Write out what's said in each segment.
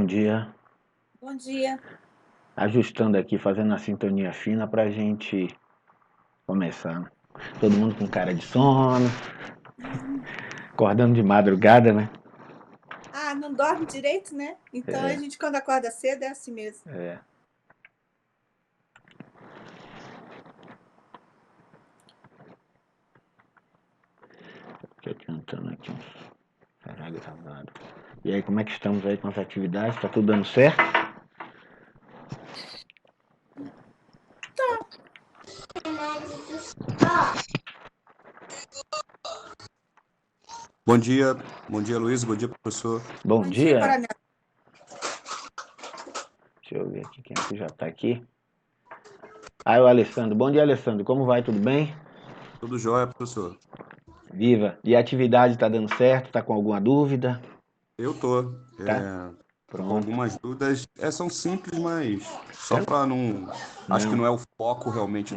Bom dia. Bom dia. Ajustando aqui, fazendo a sintonia fina pra gente começar. Todo mundo com cara de sono, acordando de madrugada, né? Ah, não dorme direito, né? Então a É, gente quando acorda cedo é assim mesmo. é. Tô adiantando aqui uns. Será gravado. E aí, como é que estamos aí com as atividades? Tá tudo dando certo? Bom dia Luiz, bom dia professor. Bom Bom dia, dia. coronel. Deixa eu ver aqui quem é que já tá aqui. Ah, o Alessandro. Bom dia, Alessandro. Como vai? Tudo bem? Tudo jóia, professor? Viva. E a atividade tá dando certo? Tá com alguma dúvida? Eu tô, Tá? tô com Pronto. algumas dúvidas. São simples, mas só Tran- para não. Acho que Não. não é o foco realmente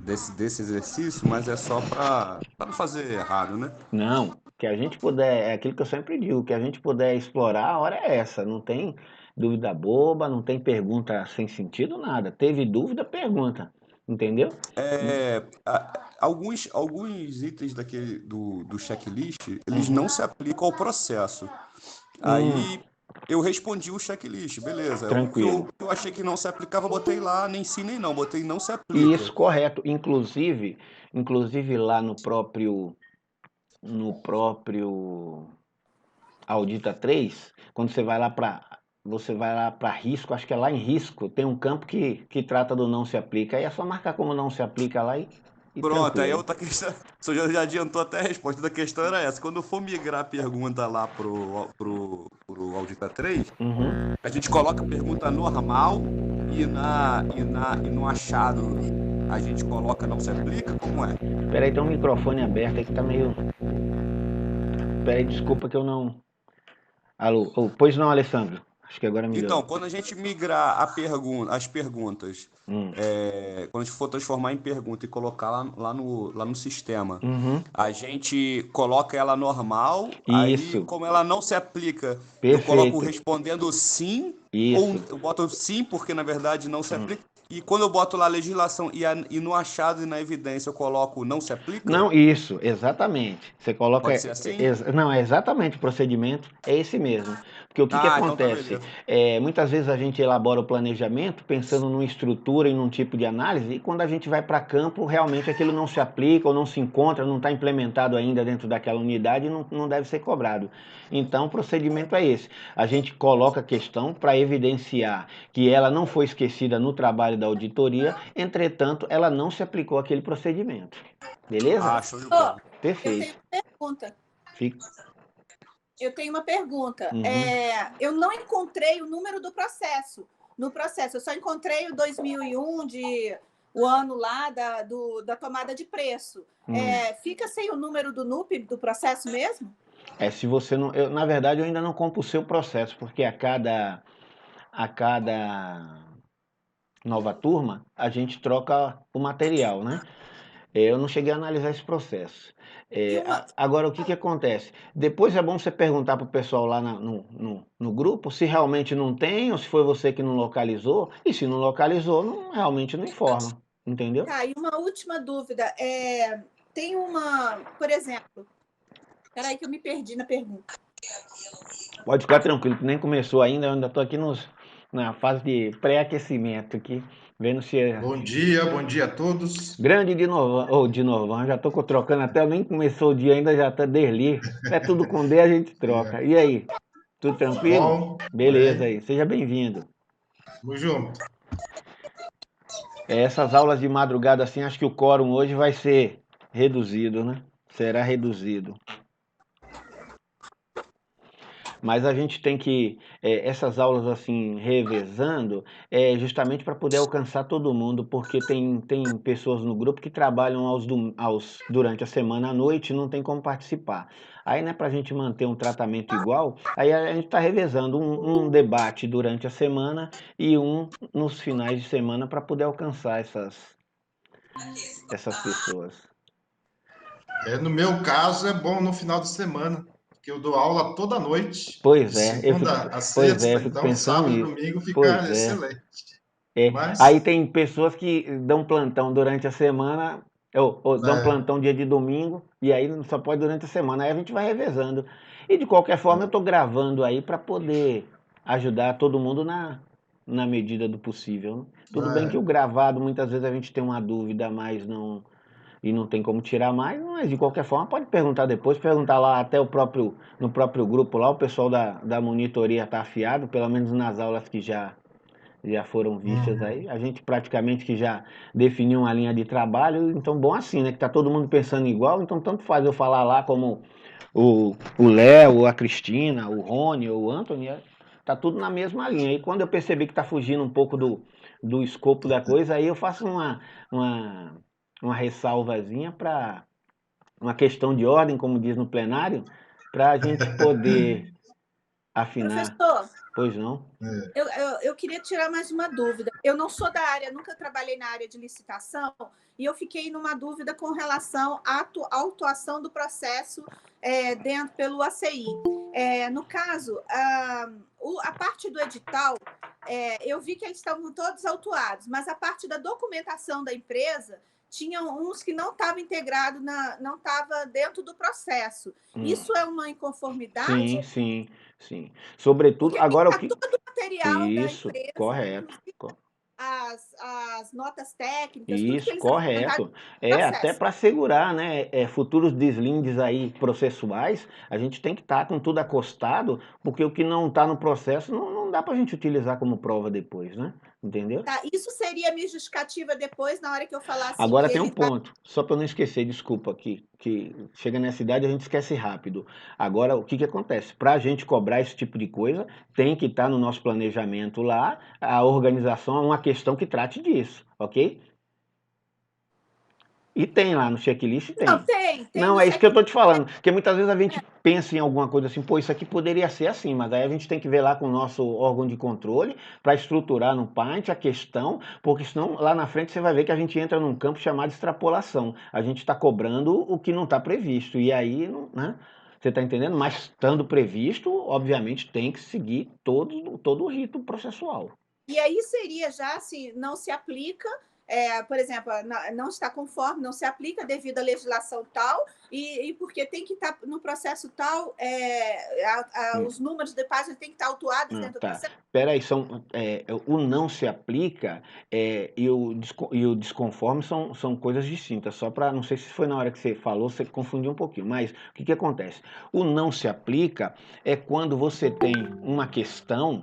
desse exercício, mas é só para não fazer errado, né? Não, que a gente puder, é aquilo que eu sempre digo, que a gente puder explorar, a hora é essa. Não tem dúvida boba, não tem pergunta sem sentido, nada. Teve dúvida, pergunta. Entendeu? Alguns itens do checklist, eles Uhum. não se aplicam ao processo. Hum, Aí eu respondi o checklist, beleza. O que tranquilo. eu achei que não se aplicava, eu botei lá, nem sim nem não, botei não se Isso, aplica. correto. Inclusive lá no próprio Audita 3, quando você vai lá para risco, acho que é lá em risco, tem um campo que trata do não se aplica. Aí é só marcar como não se aplica lá e Pronto, aí tranquilo. outra questão. O senhor já adiantou até a resposta da questão, era essa. Quando eu for migrar a pergunta lá pro Audita 3, Uhum. a gente coloca a pergunta normal e no achado a gente coloca não se aplica? Como é? Peraí, tem um microfone aberto aí que tá meio. Peraí, desculpa que eu não. Alô? Oh, pois não, Alessandro. Acho que agora Então, melhorou. quando a gente migrar as perguntas, Hum. quando a gente for transformar em pergunta e colocar lá no sistema, Uhum. a gente coloca ela normal, aí Isso. como ela não se aplica, eu coloco Perfeito. respondendo sim, ou Isso. eu boto sim porque na verdade não se aplica, e quando eu boto lá a legislação e no achado e na evidência eu coloco não se aplica, Não, isso, exatamente. Você coloca. pode ser assim? Não, é exatamente o procedimento, é esse mesmo. Porque o que que Ah, então tá acontece? beleza. Muitas vezes a gente elabora o planejamento pensando numa estrutura e num tipo de análise, e quando a gente vai para campo, realmente aquilo não se aplica ou não se encontra, não está implementado ainda dentro daquela unidade e não deve ser cobrado. Então, o procedimento é esse. A gente coloca a questão para evidenciar que ela não foi esquecida no trabalho da auditoria, entretanto, ela não se aplicou àquele procedimento. Beleza? Ah, show de Ó, bola. eu tenho Perfeito. uma pergunta. Fica. Eu tenho uma pergunta. Uhum. Eu não encontrei o número do processo. No processo, eu só encontrei o 2001 o ano lá da tomada de preço. Hum. Fica sem o número do NUP do processo mesmo? Se você não. Na verdade, eu ainda não compulsei o processo, porque a cada nova turma a gente troca o material, né? Eu não cheguei a analisar esse processo. E uma, Agora, o que que acontece? Depois é bom você perguntar para o pessoal lá no grupo se realmente não tem ou se foi você que não localizou. E se não localizou, realmente não informa. Entendeu? tá, e uma última dúvida. Tem uma, por exemplo, peraí que eu me perdi na pergunta. Pode ficar tranquilo, que nem começou ainda, eu ainda estou aqui na fase de pré-aquecimento aqui, vendo se é Bom dia a todos. grande de novo, ou de novo, já estou trocando até, nem começou o dia ainda, já está Derli. É tudo com D, a gente troca. E aí, tudo Tudo tranquilo? bom? Beleza Bem, aí, seja bem-vindo. tamo junto. Essas aulas de madrugada assim, acho que o quórum hoje vai ser reduzido, né? Será reduzido. Mas a gente tem que, essas aulas assim, revezando, justamente para poder alcançar todo mundo, porque tem pessoas no grupo que trabalham durante a semana à noite e não tem como participar. Aí, né, para a gente manter um tratamento igual, aí a gente está revezando um debate durante a semana e um nos finais de semana para poder alcançar essas pessoas. No meu caso, é bom no final de semana, porque eu dou aula toda noite, Pois de é, segunda a pois é, sexta, eu fico então pensando sábado e nisso. domingo fica Pois é. excelente. Aí Mas, tem pessoas que dão plantão durante a semana, ou dão é, plantão dia de domingo, e aí só pode durante a semana. Aí a gente vai revezando. E de qualquer forma, eu estou gravando aí para poder ajudar todo mundo na medida do possível, né? Tudo bem que o é, gravado, muitas vezes a gente tem uma dúvida, mas não. E não tem como tirar mais, mas de qualquer forma pode perguntar depois, perguntar lá até no próprio grupo lá, o pessoal da monitoria está afiado, pelo menos nas aulas que já foram vistas uhum, aí. A gente praticamente que já definiu uma linha de trabalho, então bom assim, né? Que tá todo mundo pensando igual, então tanto faz eu falar lá como o Léo, a Cristina, o Rony, o Anthony, tá tudo na mesma linha. E quando eu percebi que tá fugindo um pouco do escopo da coisa, aí eu faço uma, uma ressalvazinha para uma questão de ordem, como diz no plenário, para a gente poder afinar. Professor, Pois não? é, eu queria tirar mais uma dúvida. Eu não sou da área, nunca trabalhei na área de licitação, e eu fiquei numa dúvida com relação à autuação do processo dentro pelo ACI. No caso, a parte do edital, eu vi que eles estavam todos autuados, mas a parte da documentação da empresa tinham uns que não estavam integrados, não estava dentro do processo. Hum. Isso é uma inconformidade? Sim, sim, sim. Sobretudo, Porque tem que agora o estar que. todo o material da Isso, empresa, correto. inclusive as notas técnicas, tudo que Isso, eles apresentaram correto. no É, até processo. para segurar, né, futuros deslindes aí processuais, a gente tem que estar com tudo acostado, porque o que não está no processo não dá para a gente utilizar como prova depois, né? Entendeu? Tá? Isso seria a minha justificativa depois, na hora que eu falar assim, Agora que tem um ele está. ponto, só para eu não esquecer, desculpa aqui, que chega nessa idade a gente esquece rápido. Agora, o que que acontece? Para a gente cobrar esse tipo de coisa, tem que estar no nosso planejamento lá, a organização é uma questão que trate disso, ok? E tem lá no checklist, Não, tem. tem Não, no é isso que eu checklist. tô te falando. Porque muitas vezes a gente pensa em alguma coisa assim, pô, isso aqui poderia ser assim, mas aí a gente tem que ver lá com o nosso órgão de controle para estruturar no Paint a questão, porque senão lá na frente você vai ver que a gente entra num campo chamado extrapolação. A gente está cobrando o que não está previsto. E aí, né? Você está entendendo? Mas estando previsto, obviamente tem que seguir todo o rito processual. E aí seria já se não se aplica, por exemplo, não está conforme, não se aplica devido à legislação tal, e porque tem que estar no processo tal, os números de página têm que estar autuados Ah, dentro do tá. processo. Peraí, o não se aplica e o desconforme são coisas distintas. Só para, não sei se foi na hora que você falou, você confundiu um pouquinho. Mas o que que acontece? O não se aplica é quando você tem uma questão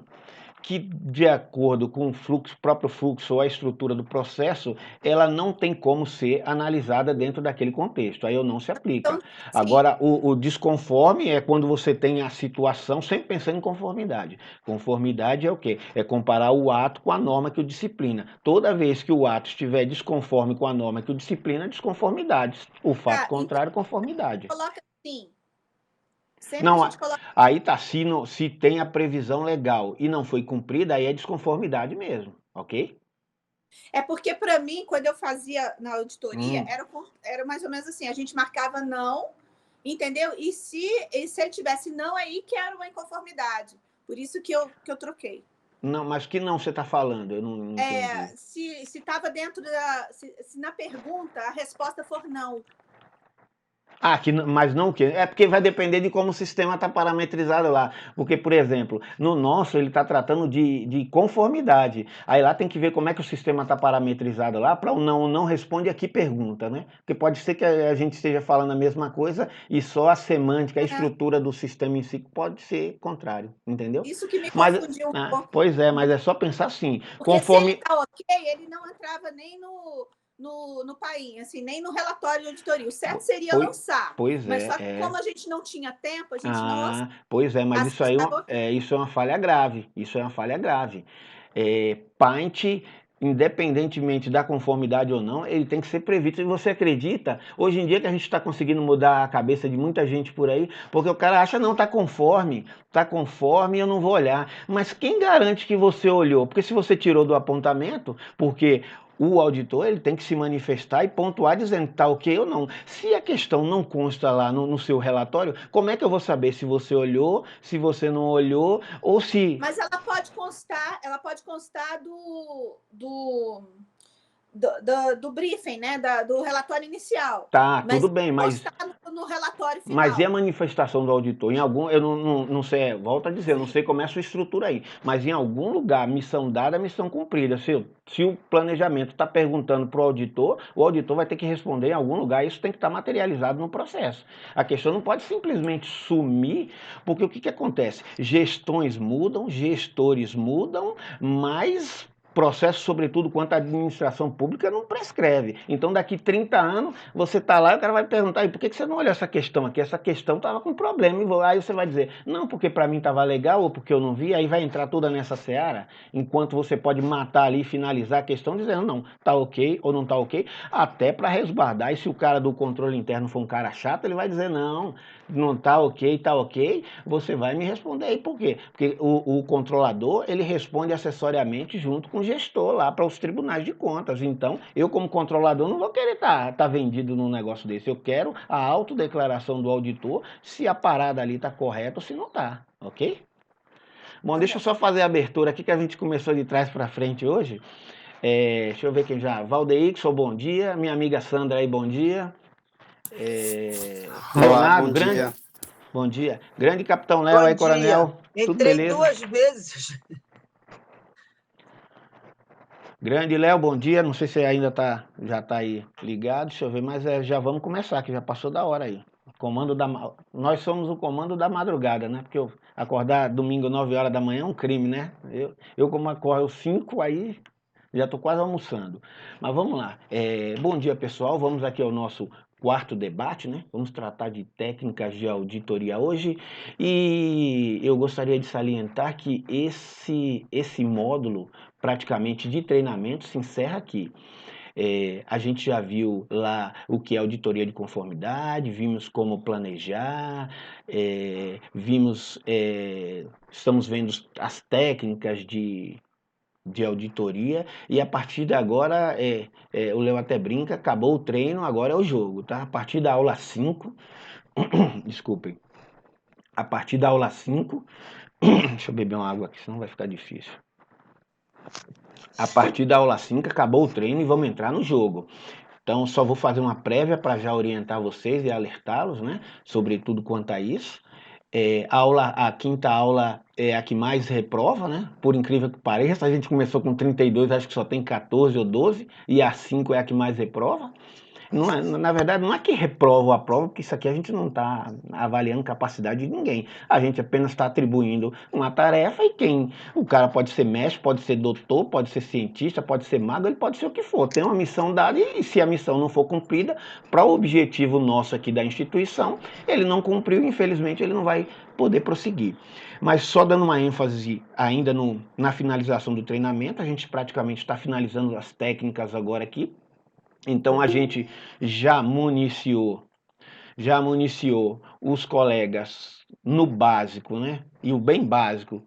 que, de acordo com o fluxo, próprio fluxo ou a estrutura do processo, ela não tem como ser analisada dentro daquele contexto. Aí o não se aplica. Então, sim, Agora, o desconforme é quando você tem a situação sempre pensando em conformidade. Conformidade é o quê? É comparar o ato com a norma que o disciplina. Toda vez que o ato estiver desconforme com a norma que o disciplina, desconformidade. O fato tá, então contrário, conformidade. coloca assim. Sempre a Não, gente coloca. aí tá, se tem a previsão legal e não foi cumprida, aí é desconformidade mesmo, ok? É porque, para mim, quando eu fazia na auditoria, Hum. era mais ou menos assim: a gente marcava não, entendeu? E se ele tivesse não, aí que era uma inconformidade. Por isso que eu troquei. Não, mas que não você está falando? Eu não entendi. Se estava dentro da. Se na pergunta a resposta for não. Ah, mas não o quê? É porque vai depender de como o sistema está parametrizado lá. Porque, por exemplo, no nosso ele está tratando de conformidade. Aí lá tem que ver como é que o sistema está parametrizado lá para o não responde a que pergunta, né? Porque pode ser que a gente esteja falando a mesma coisa e só a semântica, a É, estrutura do sistema em si pode ser contrário, entendeu? isso que me Mas, confundiu um pouco. pois é, mas é só pensar assim, Porque se ele conforme. está ok, ele não entrava nem no PAIN, assim, nem no relatório de auditoria. O certo seria Pois, lançar. pois Mas é, só que como a gente não tinha tempo, a gente não lançou. Ah, pois é, mas isso Assim aí estava ok. isso é uma falha grave. Isso é uma falha grave. Paint, independentemente da conformidade ou não, ele tem que ser previsto. E você acredita, hoje em dia que a gente está conseguindo mudar a cabeça de muita gente por aí, porque o cara acha, não, tá conforme, eu não vou olhar. Mas quem garante que você olhou? Porque se você tirou do apontamento, porque o auditor ele tem que se manifestar e pontuar dizendo que está ok ou não. Se a questão não consta lá no seu relatório, como é que eu vou saber se você olhou, se você não olhou, ou se... Mas ela pode constar do briefing, né? Do relatório inicial. Tá, tudo bem, mas... constar no relatório final. Mas e a manifestação do auditor? Em algum, eu não sei, volto a dizer, eu não sei como é a sua estrutura aí, mas em algum lugar, missão dada, missão cumprida. Se o planejamento está perguntando para o auditor vai ter que responder em algum lugar, isso tem que estar materializado no processo. A questão não pode simplesmente sumir, porque o que acontece? Gestões mudam, gestores mudam, mas... processo, sobretudo quanto à administração pública, não prescreve. Então, daqui 30 anos, você está lá e o cara vai perguntar, por que você não olhou essa questão aqui? Essa questão estava com problema. Aí você vai dizer, não, porque para mim estava legal ou porque eu não vi, aí vai entrar toda nessa seara, enquanto você pode matar ali e finalizar a questão dizendo, não, tá ok ou não tá ok, até para resguardar. E se o cara do controle interno for um cara chato, ele vai dizer, não tá ok, você vai me responder aí por quê? Porque o controlador, ele responde acessoriamente junto com o gestor lá para os tribunais de contas. Então, eu como controlador não vou querer tá vendido num negócio desse. Eu quero a autodeclaração do auditor se a parada ali tá correta ou se não tá, ok? Bom, deixa eu só fazer a abertura aqui que a gente começou de trás para frente hoje. Deixa eu ver quem já. Valdeixon, bom dia. Minha amiga Sandra aí, bom dia. Leonardo, bom grande. dia. Bom dia. Grande Capitão Léo aí, Coronel. Tudo beleza? Entrei 2 vezes. Grande Léo, bom dia. Não sei se ainda já tá aí ligado. Deixa eu ver, mas já vamos começar, que já passou da hora aí. Nós somos o comando da madrugada, né? Porque acordar domingo 9 horas da manhã é um crime, né? Eu como acordo 5, aí já tô quase almoçando. Mas vamos lá. Bom dia, pessoal. Vamos aqui ao nosso quarto debate, né? Vamos tratar de técnicas de auditoria hoje e eu gostaria de salientar que esse módulo praticamente de treinamento se encerra aqui. A gente já viu lá o que é auditoria de conformidade, vimos como planejar, estamos vendo as técnicas de auditoria e a partir de agora, o Léo até brinca, acabou o treino, agora é o jogo, tá? A partir da aula 5, desculpem, a partir da aula 5, deixa eu beber uma água aqui, senão vai ficar difícil. A partir da aula 5 acabou o treino e vamos entrar no jogo. Então, só vou fazer uma prévia para já orientar vocês e alertá-los, né, sobre tudo quanto a isso. A quinta aula é a que mais reprova, né? Por incrível que pareça, a gente começou com 32, acho que só tem 14 ou 12, e a 5 é a que mais reprova. Na verdade, não é que reprova ou aprova, porque isso aqui a gente não está avaliando capacidade de ninguém. A gente apenas está atribuindo uma tarefa e o cara pode ser mestre, pode ser doutor, pode ser cientista, pode ser mago, ele pode ser o que for. Tem uma missão dada e se a missão não for cumprida, para o objetivo nosso aqui da instituição, ele não cumpriu e infelizmente ele não vai poder prosseguir. Mas só dando uma ênfase ainda na finalização do treinamento, a gente praticamente está finalizando as técnicas agora aqui. Então a gente já municiou os colegas no básico, né? E o bem básico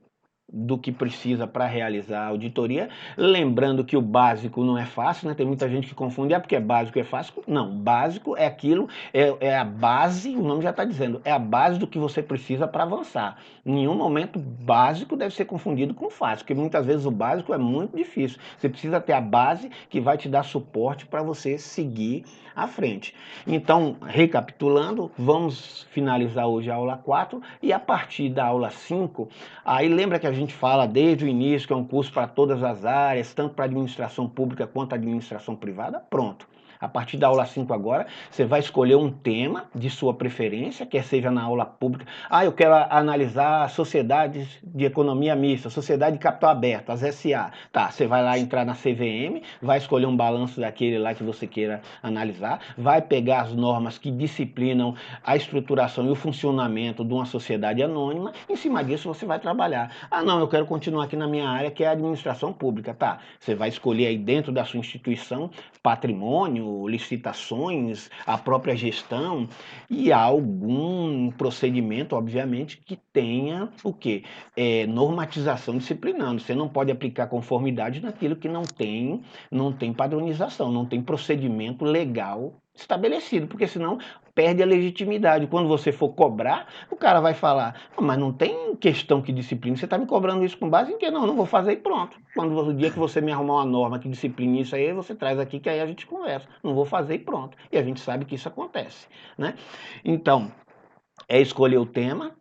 do que precisa para realizar a auditoria, lembrando que o básico não é fácil, né? Tem muita gente que confunde, porque é básico, é fácil. Não, básico é aquilo, é a base, o nome já está dizendo, é a base do que você precisa para avançar. Em nenhum momento básico deve ser confundido com fácil, porque muitas vezes o básico é muito difícil. Você precisa ter a base que vai te dar suporte para você seguir à frente. Então, recapitulando, vamos finalizar hoje a aula 4 e a partir da aula 5, aí lembra que a gente fala desde o início que é um curso para todas as áreas, tanto para administração pública quanto administração privada, pronto. A partir da aula 5 agora, você vai escolher um tema de sua preferência, quer seja na aula pública. Eu quero analisar sociedades de economia mista, sociedade de capital aberto, as SA. Tá, você vai lá entrar na CVM, vai escolher um balanço daquele lá que você queira analisar, vai pegar as normas que disciplinam a estruturação e o funcionamento de uma sociedade anônima, em cima disso você vai trabalhar. não, eu quero continuar aqui na minha área, que é a administração pública. Tá, você vai escolher aí dentro da sua instituição patrimônio, licitações, a própria gestão e algum procedimento, obviamente, que tenha o quê? Normatização disciplinando. Você não pode aplicar conformidade naquilo que não tem padronização, não tem procedimento legal estabelecido, porque senão perde a legitimidade. Quando você for cobrar, o cara vai falar, mas não tem questão que disciplina, você está me cobrando isso com base em quê? Não vou fazer e pronto. O dia que você me arrumar uma norma que discipline isso aí, você traz aqui que aí a gente conversa. Não vou fazer e pronto. E a gente sabe que isso acontece, né? Então, escolher o tema,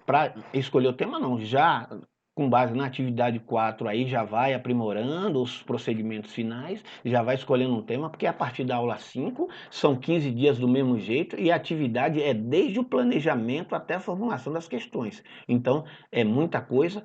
para escolher o tema não, já com base na atividade 4 aí já vai aprimorando os procedimentos finais, já vai escolhendo um tema, porque a partir da aula 5 são 15 dias do mesmo jeito e a atividade é desde o planejamento até a formulação das questões. Então, é muita coisa.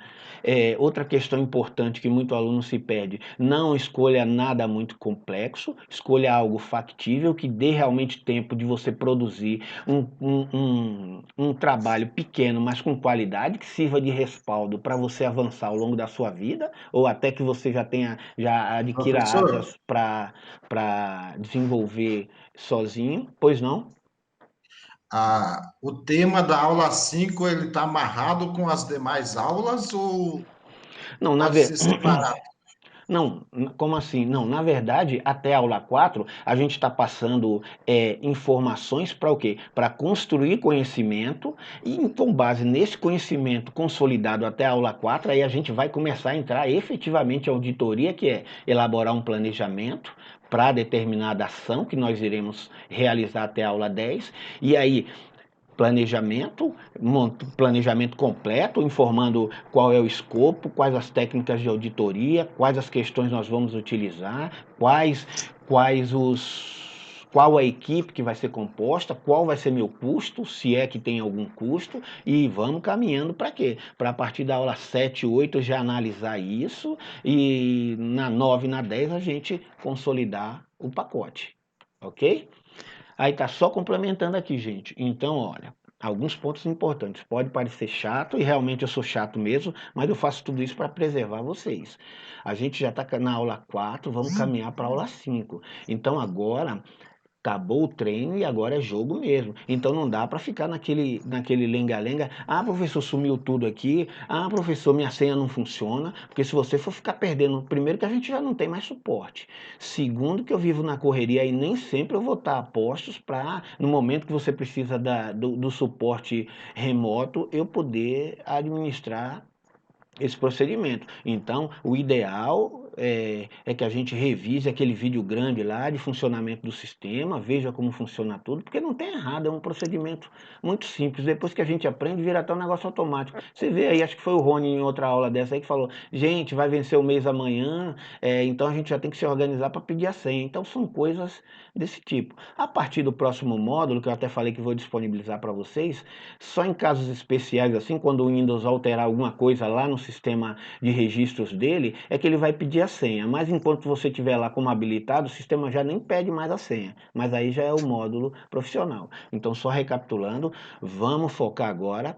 Outra questão importante que muito aluno se perde, não escolha nada muito complexo, escolha algo factível, que dê realmente tempo de você produzir um trabalho pequeno, mas com qualidade, que sirva de respaldo para você avançar ao longo da sua vida, ou até que você já adquira Professor, asas para desenvolver sozinho. Pois não? o tema da aula 5 ele está amarrado com as demais aulas ou Não, pode ser separado? Não, como assim? Não, na verdade, até a aula 4, a gente está passando informações para o quê? Para construir conhecimento e, com base nesse conhecimento consolidado até a aula 4, aí a gente vai começar a entrar efetivamente a auditoria, que é elaborar um planejamento para determinada ação que nós iremos realizar até a aula 10, e aí planejamento completo, informando qual é o escopo, quais as técnicas de auditoria, quais as questões nós vamos utilizar, qual a equipe que vai ser composta, qual vai ser meu custo, se é que tem algum custo, e vamos caminhando para quê? Para a partir da aula 7, 8 já analisar isso e na 9 e na 10 a gente consolidar o pacote, ok? Aí tá só complementando aqui, gente. Então, olha, alguns pontos importantes. Pode parecer chato, e realmente eu sou chato mesmo, mas eu faço tudo isso para preservar vocês. A gente já está na aula 4, vamos caminhar para a aula 5. Então, agora acabou o treino e agora é jogo mesmo. Então não dá para ficar naquele lenga-lenga. Ah, professor, sumiu tudo aqui. Ah, professor, minha senha não funciona. Porque se você for ficar perdendo, primeiro que a gente já não tem mais suporte. Segundo que eu vivo na correria e nem sempre eu vou estar a postos para, no momento que você precisa do suporte remoto, eu poder administrar esse procedimento. Então, o ideal é que a gente revise aquele vídeo grande lá de funcionamento do sistema, veja como funciona tudo, porque não tem errado, é um procedimento muito simples. Depois que a gente aprende, vira até um negócio automático. Você vê aí, acho que foi o Rony em outra aula dessa aí que falou, gente, vai vencer o mês amanhã, então a gente já tem que se organizar para pedir a senha. Então, são coisas desse tipo. A partir do próximo módulo, que eu até falei que vou disponibilizar para vocês, só em casos especiais, assim, quando o Windows alterar alguma coisa lá no sistema de registros dele, é que ele vai pedir a senha. Mas enquanto você estiver lá como habilitado, o sistema já nem pede mais a senha. Mas aí já é o módulo profissional. Então, só recapitulando, vamos focar agora,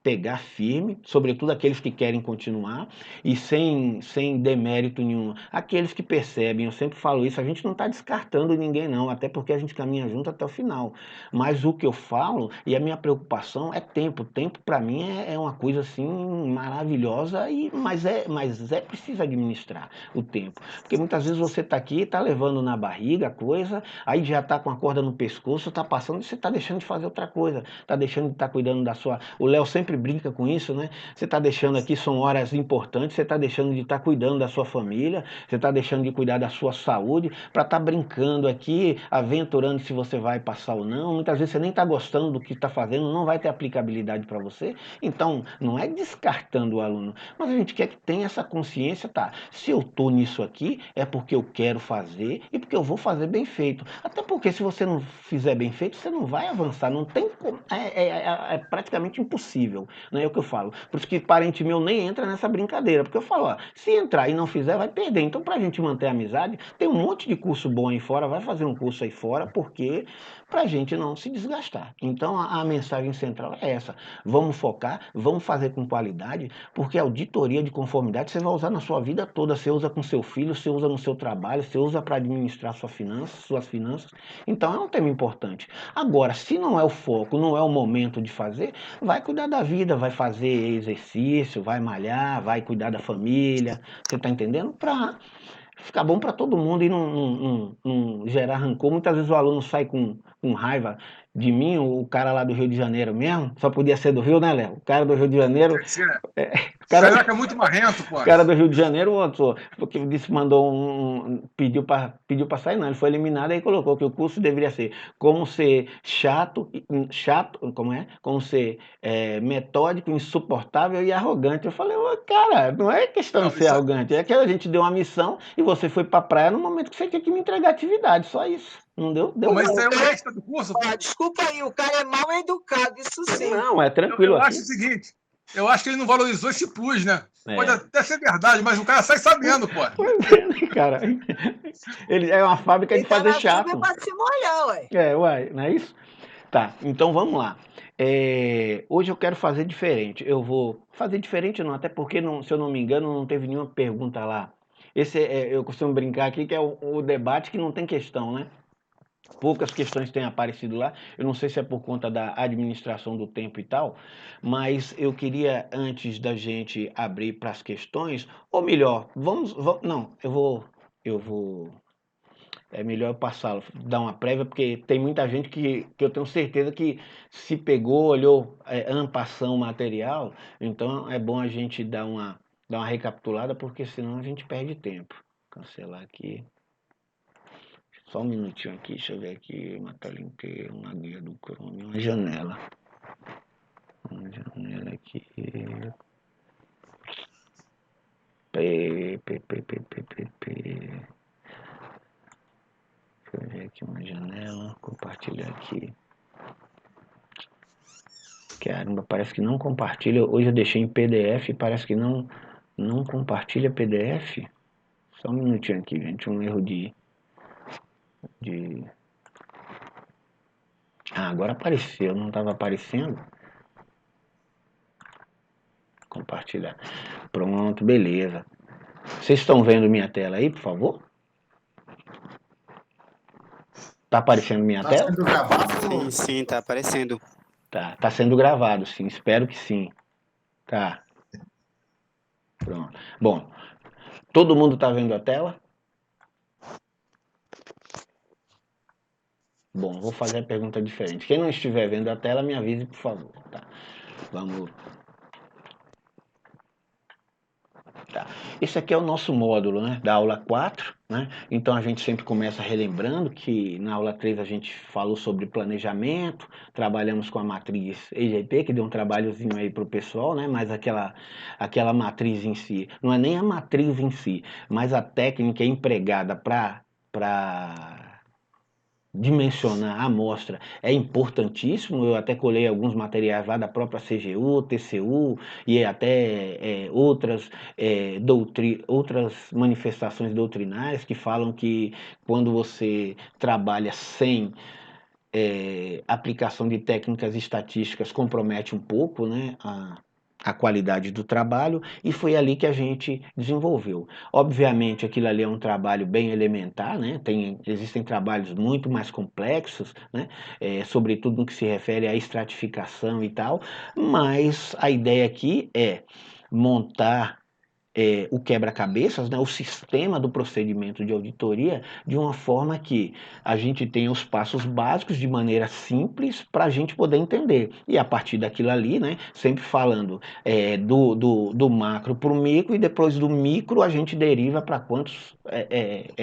pegar firme, sobretudo aqueles que querem continuar, e sem demérito nenhum. Aqueles que percebem, eu sempre falo isso, a gente não está descartando ninguém não, até porque a gente caminha junto até o final. Mas o que eu falo, e a minha preocupação é tempo. Tempo para mim é uma coisa assim maravilhosa, mas é preciso administrar o tempo. Porque muitas vezes você está aqui, está levando na barriga a coisa, aí já está com a corda no pescoço, está passando e você está deixando de fazer outra coisa, está deixando de estar cuidando da sua... O Léo sempre brinca com isso, né? Você está deixando aqui, são horas importantes, você está deixando de estar cuidando da sua família, você está deixando de cuidar da sua saúde, para estar brincando aqui, aventurando se você vai passar ou não. Muitas vezes você nem está gostando do que está fazendo, não vai ter aplicabilidade para você. Então, não é descartando o aluno, mas a gente quer que tenha essa consciência, tá? Se eu estou nisso aqui, é porque eu quero fazer e porque eu vou fazer bem feito. Até porque se você não fizer bem feito, você não vai avançar, não tem como, é praticamente impossível meu. Não é o que eu falo. Por isso que parente meu nem entra nessa brincadeira, porque eu falo, ó, se entrar e não fizer, vai perder. Então, pra gente manter a amizade, tem um monte de curso bom aí fora, vai fazer um curso aí fora, porque pra gente não se desgastar. Então, a mensagem central é essa. Vamos focar, vamos fazer com qualidade, porque a auditoria de conformidade você vai usar na sua vida toda. Você usa com seu filho, você usa no seu trabalho, você usa para administrar suas finanças. Então, é um tema importante. Agora, se não é o foco, não é o momento de fazer, vai cuidar da vida, vai fazer exercício, vai malhar, vai cuidar da família. Você está entendendo? Para ficar bom para todo mundo e não gerar rancor. Muitas vezes o aluno sai com raiva de mim, o cara lá do Rio de Janeiro mesmo, só podia ser do Rio, né, Léo? O cara do Rio de Janeiro. Carioca é muito marrento, pô. O cara do Rio de Janeiro, outro, porque disse, pediu para sair, não, ele foi eliminado, aí colocou que o curso deveria ser como ser chato, como é? Como ser metódico, insuportável e arrogante. Eu falei, cara, não é questão de ser arrogante, é que a gente deu uma missão e você foi pra praia no momento que você tinha que me entregar atividade, só isso. Não deu? Mas isso é o extra do curso. Desculpa aí, o cara é mal educado, isso sim. Não, é tranquilo. Eu acho o seguinte, eu acho que ele não valorizou esse plus, né? Pode até ser verdade, mas o cara sai sabendo, pô. Cara, ele é uma fábrica de fazer chato. Pra se molhar, ué. Uai, não é isso? Tá, então vamos lá. Hoje eu quero fazer diferente. Eu vou fazer diferente não, até porque, se eu não me engano, não teve nenhuma pergunta lá. Eu costumo brincar aqui que é o debate que não tem questão, né? Poucas questões têm aparecido lá. Eu não sei se é por conta da administração do tempo e tal, mas eu queria, antes da gente abrir para as questões, ou melhor, não, eu vou é melhor eu passá-lo, dar uma prévia, porque tem muita gente que eu tenho certeza que se pegou, olhou en passant o material, então é bom a gente dar uma recapitulada, porque senão a gente perde tempo. Cancelar aqui. Só um minutinho aqui, deixa eu ver aqui, uma tela inteira, uma guia do Chrome, uma janela. Uma janela aqui. Deixa eu ver aqui uma janela, compartilhar aqui. Caramba, parece que não compartilha. Hoje eu deixei em PDF, parece que não compartilha PDF. Só um minutinho aqui, gente, um erro agora apareceu, não estava aparecendo. Compartilhar. Pronto, beleza. Vocês estão vendo minha tela aí, por favor? Tá aparecendo minha tela? Sendo gravado? Sim, tá aparecendo. Tá sendo gravado, sim. Espero que sim. Tá. Pronto. Bom, todo mundo tá vendo a tela? Bom, vou fazer a pergunta diferente. Quem não estiver vendo a tela, me avise, por favor. Tá. Vamos. Tá. Esse aqui é o nosso módulo, né, da aula 4, né? Então a gente sempre começa relembrando que na aula 3 a gente falou sobre planejamento, trabalhamos com a matriz EGP, que deu um trabalhozinho aí para o pessoal, né? Mas aquela matriz em si, não é nem a matriz em si, mas a técnica empregada para dimensionar a amostra é importantíssimo. Eu até colei alguns materiais lá da própria CGU, TCU e até outras manifestações doutrinárias que falam que quando você trabalha sem aplicação de técnicas estatísticas compromete um pouco, né, a qualidade do trabalho, e foi ali que a gente desenvolveu. Obviamente, aquilo ali é um trabalho bem elementar, né? Existem trabalhos muito mais complexos, né? Sobretudo no que se refere à estratificação e tal, mas a ideia aqui é montar o quebra-cabeças, né, o sistema do procedimento de auditoria, de uma forma que a gente tenha os passos básicos de maneira simples para a gente poder entender. E a partir daquilo ali, né, sempre falando do macro para o micro, e depois do micro a gente deriva para quantos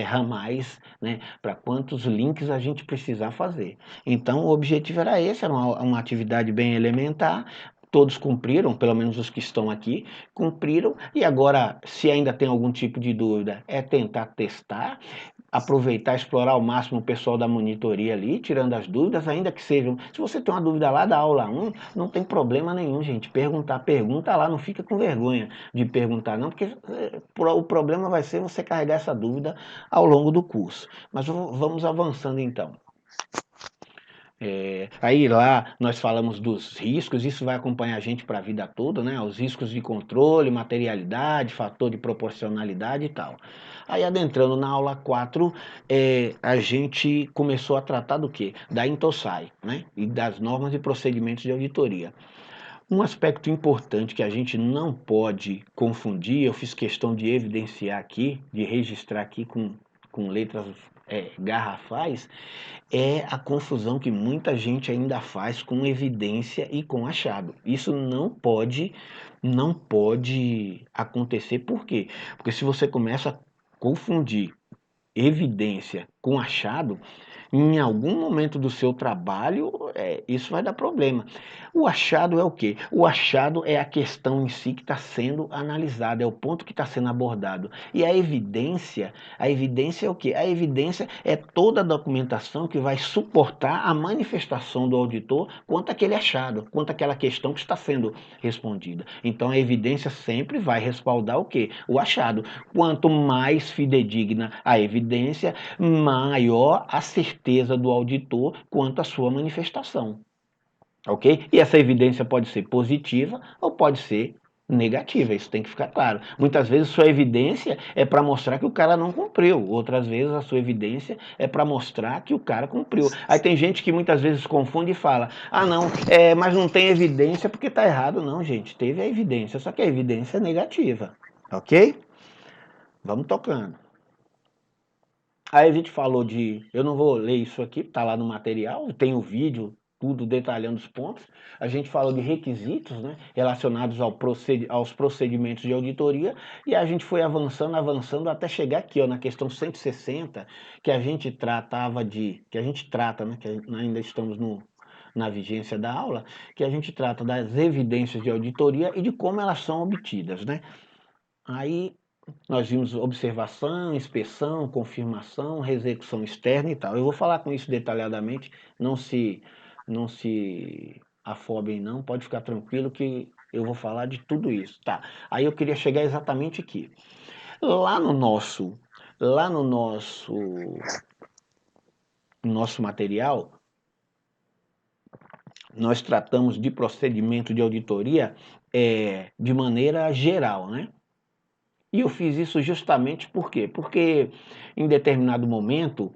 ramais, né, para quantos links a gente precisar fazer. Então o objetivo era esse, era uma atividade bem elementar. Todos cumpriram, pelo menos os que estão aqui, cumpriram, e agora, se ainda tem algum tipo de dúvida, é tentar testar. aproveitar, explorar ao máximo o pessoal da monitoria ali, tirando as dúvidas, ainda que sejam... Se você tem uma dúvida lá da aula 1, não tem problema nenhum, gente. Pergunta lá, não fica com vergonha de perguntar, não, porque o problema vai ser você carregar essa dúvida ao longo do curso. Mas vamos avançando então. Aí lá nós falamos dos riscos, isso vai acompanhar a gente para a vida toda, né? Os riscos de controle, materialidade, fator de proporcionalidade e tal. Aí adentrando na aula 4, a gente começou a tratar do quê? Da INTOSAI, né? E das normas e procedimentos de auditoria. Um aspecto importante que a gente não pode confundir, eu fiz questão de evidenciar aqui, de registrar aqui com letras garrafais, é a confusão que muita gente ainda faz com evidência e com achado. Isso não pode acontecer. Por quê? Porque se você começa a confundir evidência com achado, em algum momento do seu trabalho, isso vai dar problema. O achado é o quê? O achado é a questão em si que está sendo analisada, é o ponto que está sendo abordado. E a evidência é o quê? A evidência é toda a documentação que vai suportar a manifestação do auditor quanto àquele achado, quanto àquela questão que está sendo respondida. Então a evidência sempre vai respaldar o quê? O achado. Quanto mais fidedigna a evidência, maior a certeza do auditor quanto à sua manifestação, ok? E essa evidência pode ser positiva ou pode ser negativa, isso tem que ficar claro. Muitas vezes sua evidência é para mostrar que o cara não cumpriu, outras vezes a sua evidência é para mostrar que o cara cumpriu. Aí tem gente que muitas vezes confunde e fala, não, mas não tem evidência porque está errado. Não, gente, teve a evidência, só que a evidência é negativa, ok? Vamos tocando. Aí a gente falou eu não vou ler isso aqui, está lá no material, tem o vídeo, tudo detalhando os pontos. A gente falou de requisitos, né, relacionados aos procedimentos de auditoria, e a gente foi avançando até chegar aqui, ó, na questão 160, que a gente trata, né, que ainda estamos na vigência da aula, que a gente trata das evidências de auditoria e de como elas são obtidas, né? Aí nós vimos observação, inspeção, confirmação, reexecução externa e tal. Eu vou falar com isso detalhadamente, não se afobem não, pode ficar tranquilo que eu vou falar de tudo isso, tá? Aí eu queria chegar exatamente aqui. Lá no nosso material, nós tratamos de procedimento de auditoria de maneira geral, né? E eu fiz isso justamente por quê? Porque em determinado momento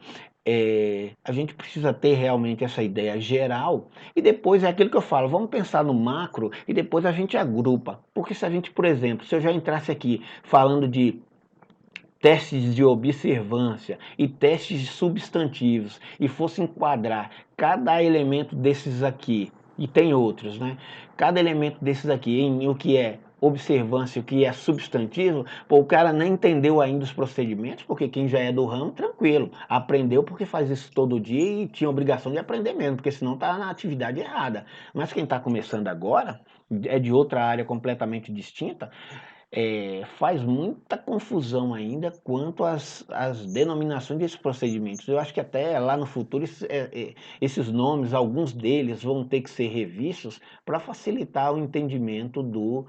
a gente precisa ter realmente essa ideia geral e depois é aquilo que eu falo, vamos pensar no macro e depois a gente agrupa. Porque se a gente, por exemplo, se eu já entrasse aqui falando de testes de observância e testes de substantivos e fosse enquadrar cada elemento desses aqui, e tem outros, né? Cada elemento desses aqui em o que é observância, o que é substantivo, o cara nem entendeu ainda os procedimentos, porque quem já é do ramo, tranquilo, aprendeu porque faz isso todo dia e tinha obrigação de aprender mesmo, porque senão está na atividade errada. Mas quem está começando agora, é de outra área completamente distinta, faz muita confusão ainda quanto às denominações desses procedimentos. Eu acho que até lá no futuro esses nomes, alguns deles vão ter que ser revistos para facilitar o entendimento do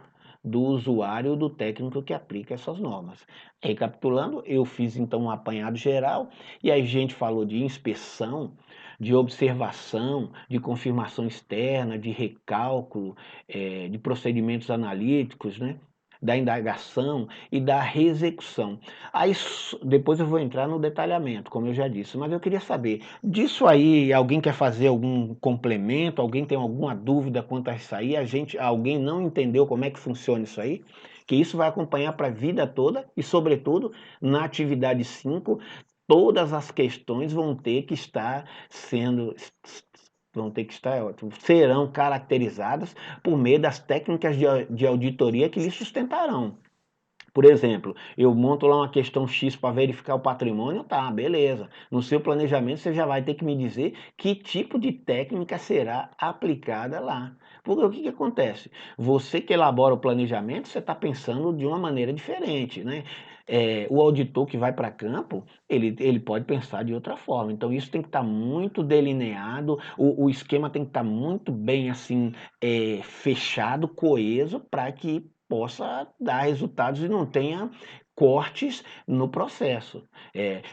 usuário, do técnico que aplica essas normas. Recapitulando, eu fiz então um apanhado geral e aí a gente falou de inspeção, de observação, de confirmação externa, de recálculo, de procedimentos analíticos, né? Da indagação e da reexecução. Aí depois eu vou entrar no detalhamento, como eu já disse, mas eu queria saber, disso aí, alguém quer fazer algum complemento, alguém tem alguma dúvida quanto a isso aí, alguém não entendeu como é que funciona isso aí? Que isso vai acompanhar para a vida toda e, sobretudo, na atividade 5, todas as questões serão caracterizadas por meio das técnicas de auditoria que lhe sustentarão. Por exemplo, eu monto lá uma questão X para verificar o patrimônio, tá, beleza. No seu planejamento você já vai ter que me dizer que tipo de técnica será aplicada lá. Porque o que acontece? Você que elabora o planejamento, você está pensando de uma maneira diferente, né? o auditor que vai para campo, ele pode pensar de outra forma. Então, isso tem que estar muito delineado, o esquema tem que estar muito bem assim, fechado, coeso, para que possa dar resultados e não tenha cortes no processo.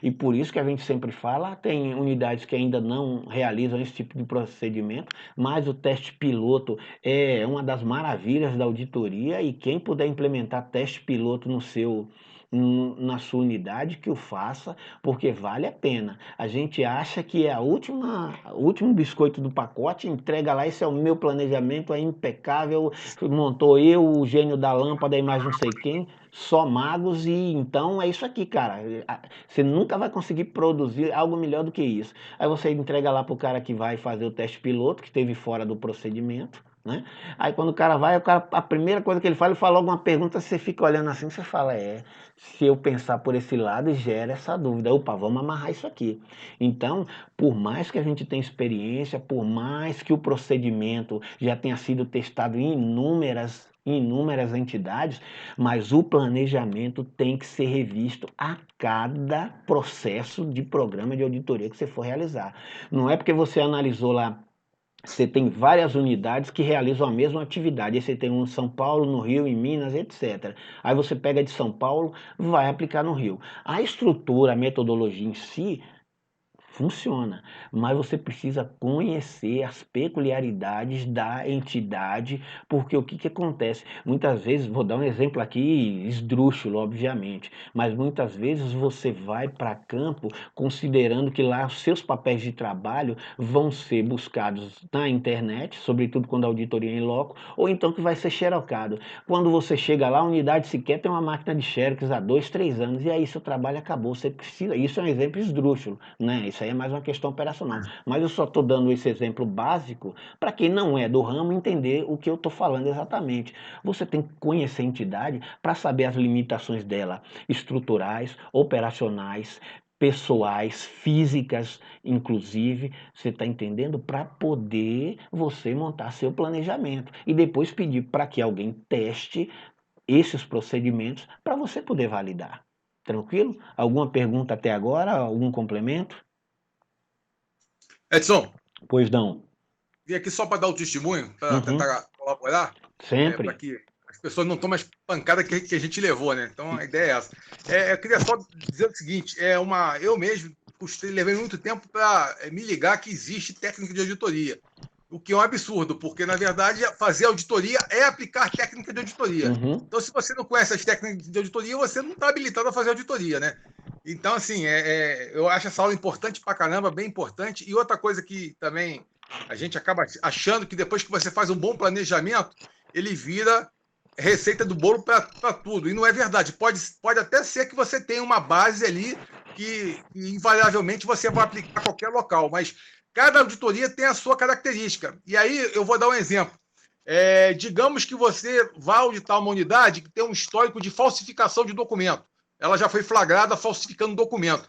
E por isso que a gente sempre fala, tem unidades que ainda não realizam esse tipo de procedimento, mas o teste piloto é uma das maravilhas da auditoria e quem puder implementar teste piloto na sua unidade, que o faça, porque vale a pena. A gente acha que é o último biscoito do pacote, entrega lá, esse é o meu planejamento, é impecável, montou eu, o gênio da lâmpada e mais não sei quem, só magos, e então é isso aqui, cara. Você nunca vai conseguir produzir algo melhor do que isso. Aí você entrega lá pro cara que vai fazer o teste piloto, que esteve fora do procedimento, né? Aí quando o cara vai, a primeira coisa que ele fala alguma pergunta, você fica olhando assim, você fala, se eu pensar por esse lado, gera essa dúvida. Opa, vamos amarrar isso aqui. Então, por mais que a gente tenha experiência, por mais que o procedimento já tenha sido testado em inúmeras entidades, mas o planejamento tem que ser revisto a cada processo de programa de auditoria que você for realizar. Não é porque você analisou lá, você tem várias unidades que realizam a mesma atividade. Aí você tem um em São Paulo, no Rio, em Minas, etc. Aí você pega de São Paulo, vai aplicar no Rio. A estrutura, a metodologia em si funciona, mas você precisa conhecer as peculiaridades da entidade, porque o que acontece? Muitas vezes, vou dar um exemplo aqui, esdrúxulo, obviamente, mas muitas vezes você vai para campo considerando que lá os seus papéis de trabalho vão ser buscados na internet, sobretudo quando a auditoria é em loco, ou então que vai ser xerocado. Quando você chega lá, a unidade sequer tem uma máquina de xerox há 2, 3 anos, e aí seu trabalho acabou, você precisa, isso é um exemplo esdrúxulo, né? Isso aí é mais uma questão operacional. Mas eu só estou dando esse exemplo básico para quem não é do ramo entender o que eu estou falando exatamente. Você tem que conhecer a entidade para saber as limitações dela, estruturais, operacionais, pessoais, físicas, inclusive, você está entendendo? Para poder você montar seu planejamento e depois pedir para que alguém teste esses procedimentos para você poder validar. Tranquilo? Alguma pergunta até agora? Algum complemento? Edson, Pois não. vim aqui só para dar o testemunho, para Uhum. tentar colaborar, Sempre. para que as pessoas não tomem as pancadas que a gente levou, né? Então a ideia é essa. Eu queria só dizer o seguinte: eu mesmo levei muito tempo para me ligar que existe técnica de auditoria. O que é um absurdo, porque, na verdade, fazer auditoria é aplicar técnica de auditoria. Uhum. Então, se você não conhece as técnicas de auditoria, você não está habilitado a fazer auditoria, né? Então, assim, eu acho essa aula importante pra caramba, bem importante. E outra coisa que também a gente acaba achando que depois que você faz um bom planejamento, ele vira receita do bolo para tudo. E não é verdade. Pode até ser que você tenha uma base ali que invariavelmente você vai aplicar a qualquer local, mas cada auditoria tem a sua característica. E aí eu vou dar um exemplo. Digamos que você vá auditar uma unidade que tem um histórico de falsificação de documento. Ela já foi flagrada falsificando documento.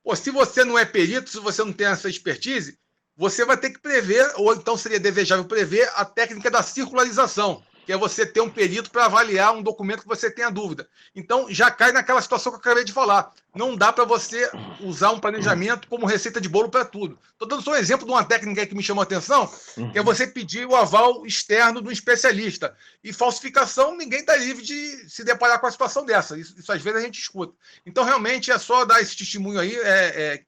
Pô, se você não é perito, se você não tem essa expertise, você vai ter que prever, ou então seria desejável prever, a técnica da circularização, que é você ter um perito para avaliar um documento que você tenha dúvida. Então, já cai naquela situação que eu acabei de falar. Não dá para você usar um planejamento como receita de bolo para tudo. Estou dando só um exemplo de uma técnica que me chamou a atenção, que é você pedir o aval externo do especialista. E falsificação, ninguém está livre de se deparar com a situação dessa. Isso às vezes a gente escuta. Então, realmente, é só dar esse testemunho aí,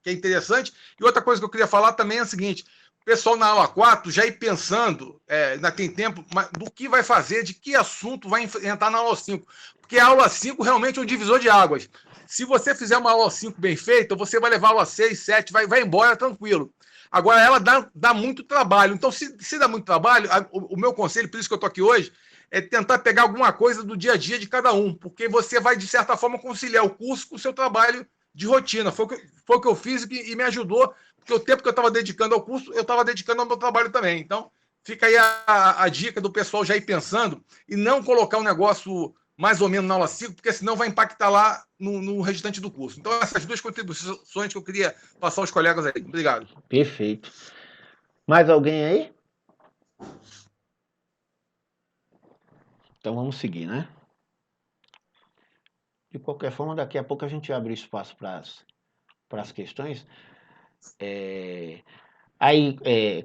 que é interessante. E outra coisa que eu queria falar também é a seguinte: o pessoal na aula 4 já ir pensando, ainda tem tempo, do que vai fazer, de que assunto vai entrar na aula 5. Porque a aula 5 realmente é um divisor de águas. Se você fizer uma aula 5 bem feita, você vai levar a aula 6, 7, vai embora tranquilo. Agora, ela dá muito trabalho. Então, se dá muito trabalho, o meu conselho, por isso que eu estou aqui hoje, é tentar pegar alguma coisa do dia a dia de cada um, porque você vai, de certa forma, conciliar o curso com o seu trabalho de rotina. Foi o que eu fiz e me ajudou, porque o tempo que eu estava dedicando ao curso, eu estava dedicando ao meu trabalho também. Então, fica aí a dica do pessoal já ir pensando e não colocar um negócio mais ou menos na aula 5, porque senão vai impactar lá no restante do curso. Então, essas duas contribuições que eu queria passar aos colegas aí. Obrigado. Perfeito. Mais alguém aí? Então vamos seguir, né? De qualquer forma, daqui a pouco a gente abre espaço para as questões.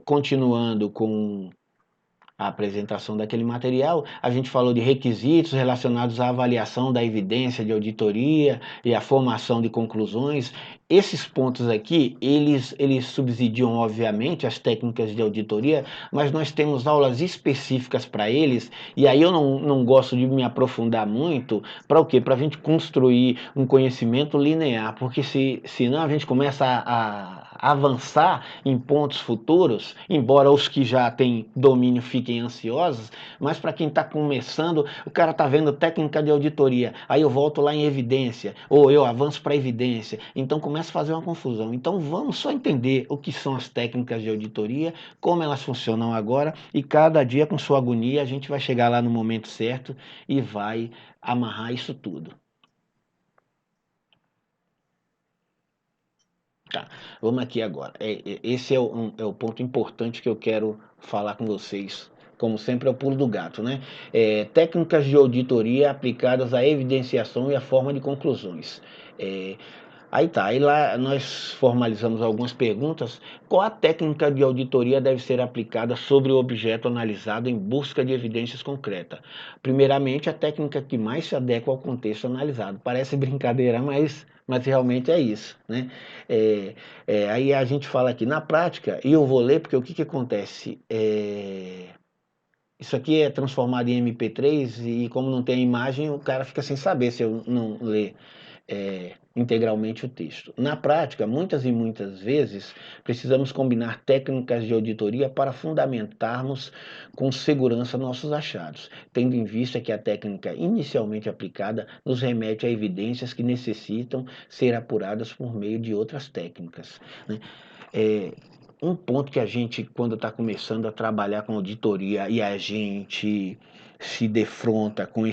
Continuando com a apresentação daquele material, a gente falou de requisitos relacionados à avaliação da evidência de auditoria e à formação de conclusões. Esses pontos aqui, eles subsidiam, obviamente, as técnicas de auditoria, mas nós temos aulas específicas para eles, e aí eu não gosto de me aprofundar muito. Para o quê? Para a gente construir um conhecimento linear, porque senão a gente começa a avançar em pontos futuros, embora os que já têm domínio fiquem ansiosos, mas para quem está começando, o cara está vendo técnica de auditoria, aí eu volto lá em evidência, ou eu avanço para evidência, então começa a fazer uma confusão. Então vamos só entender o que são as técnicas de auditoria, como elas funcionam agora, e cada dia com sua agonia a gente vai chegar lá no momento certo e vai amarrar isso tudo. Tá, vamos aqui agora. Esse é o ponto importante que eu quero falar com vocês. Como sempre, é o pulo do gato, né? Técnicas de auditoria aplicadas à evidenciação e à forma de conclusões. Aí lá nós formalizamos algumas perguntas. Qual a técnica de auditoria deve ser aplicada sobre o objeto analisado em busca de evidências concretas? Primeiramente, a técnica que mais se adequa ao contexto analisado. Parece brincadeira, mas realmente é isso, né? Aí a gente fala aqui na prática, e eu vou ler porque o que acontece? Isso aqui é transformado em MP3 e como não tem a imagem, o cara fica sem saber se eu não ler integralmente o texto. Na prática, muitas e muitas vezes, precisamos combinar técnicas de auditoria para fundamentarmos com segurança nossos achados, tendo em vista que a técnica inicialmente aplicada nos remete a evidências que necessitam ser apuradas por meio de outras técnicas, né? Um ponto que a gente, quando está começando a trabalhar com auditoria e a gente se defronta com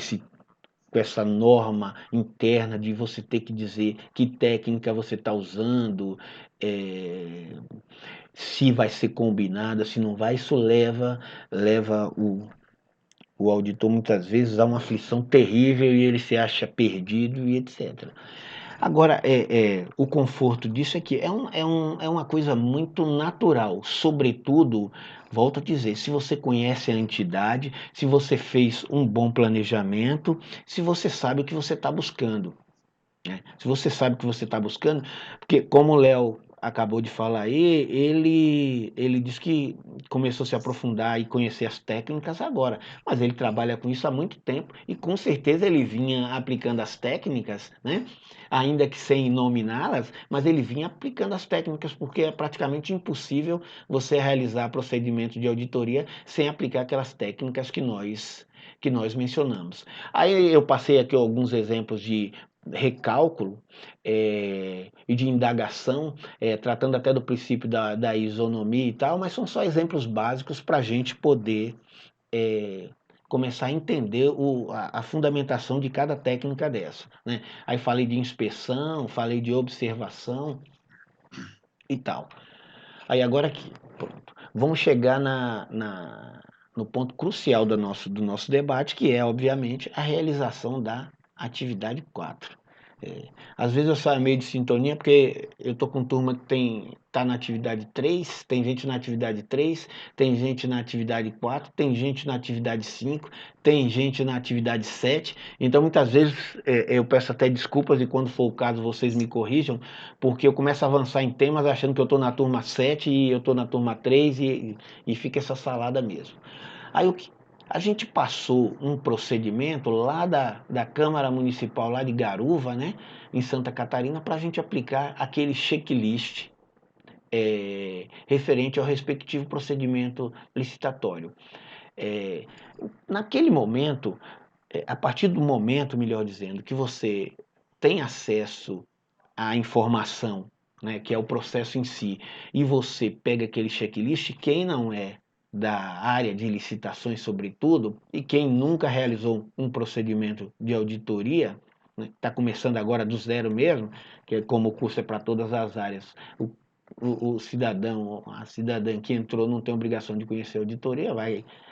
essa norma interna de você ter que dizer que técnica você está usando, se vai ser combinada, se não vai, isso leva o auditor muitas vezes a uma aflição terrível e ele se acha perdido e etc. Agora, o conforto disso é que é uma coisa muito natural, sobretudo, volto a dizer, se você conhece a entidade, se você fez um bom planejamento, se você sabe o que você está buscando, né? Se você sabe o que você está buscando, porque como o Léo acabou de falar aí, ele disse que começou a se aprofundar e conhecer as técnicas agora, mas ele trabalha com isso há muito tempo e com certeza ele vinha aplicando as técnicas, né? Ainda que sem nominá-las, mas ele vinha aplicando as técnicas porque é praticamente impossível você realizar procedimento de auditoria sem aplicar aquelas técnicas que nós mencionamos. Aí eu passei aqui alguns exemplos de recálculo e de indagação, tratando até do princípio da isonomia e tal, mas são só exemplos básicos para a gente poder começar a entender a fundamentação de cada técnica dessa, né? Aí falei de inspeção, falei de observação e tal. Aí agora aqui, pronto. Vamos chegar no ponto crucial do nosso debate, que é, obviamente, a realização da atividade 4. Às vezes eu saio meio de sintonia, porque eu tô com turma que tá na atividade 3, tem gente na atividade 3, tem gente na atividade 4, tem gente na atividade 5, tem gente na atividade 7, então muitas vezes eu peço até desculpas e quando for o caso vocês me corrijam, porque eu começo a avançar em temas achando que eu tô na turma 7 e eu tô na turma 3 e fica essa salada mesmo. Aí a gente passou um procedimento lá da Câmara Municipal lá de Garuva, né, em Santa Catarina, para a gente aplicar aquele checklist referente ao respectivo procedimento licitatório. Naquele momento, a partir do momento, melhor dizendo, que você tem acesso à informação, né, que é o processo em si, e você pega aquele checklist, quem não é da área de licitações, sobretudo, e quem nunca realizou um procedimento de auditoria, está começando agora do zero mesmo, que como o curso é para todas as áreas, o cidadão, a cidadã que entrou não tem obrigação de conhecer a auditoria,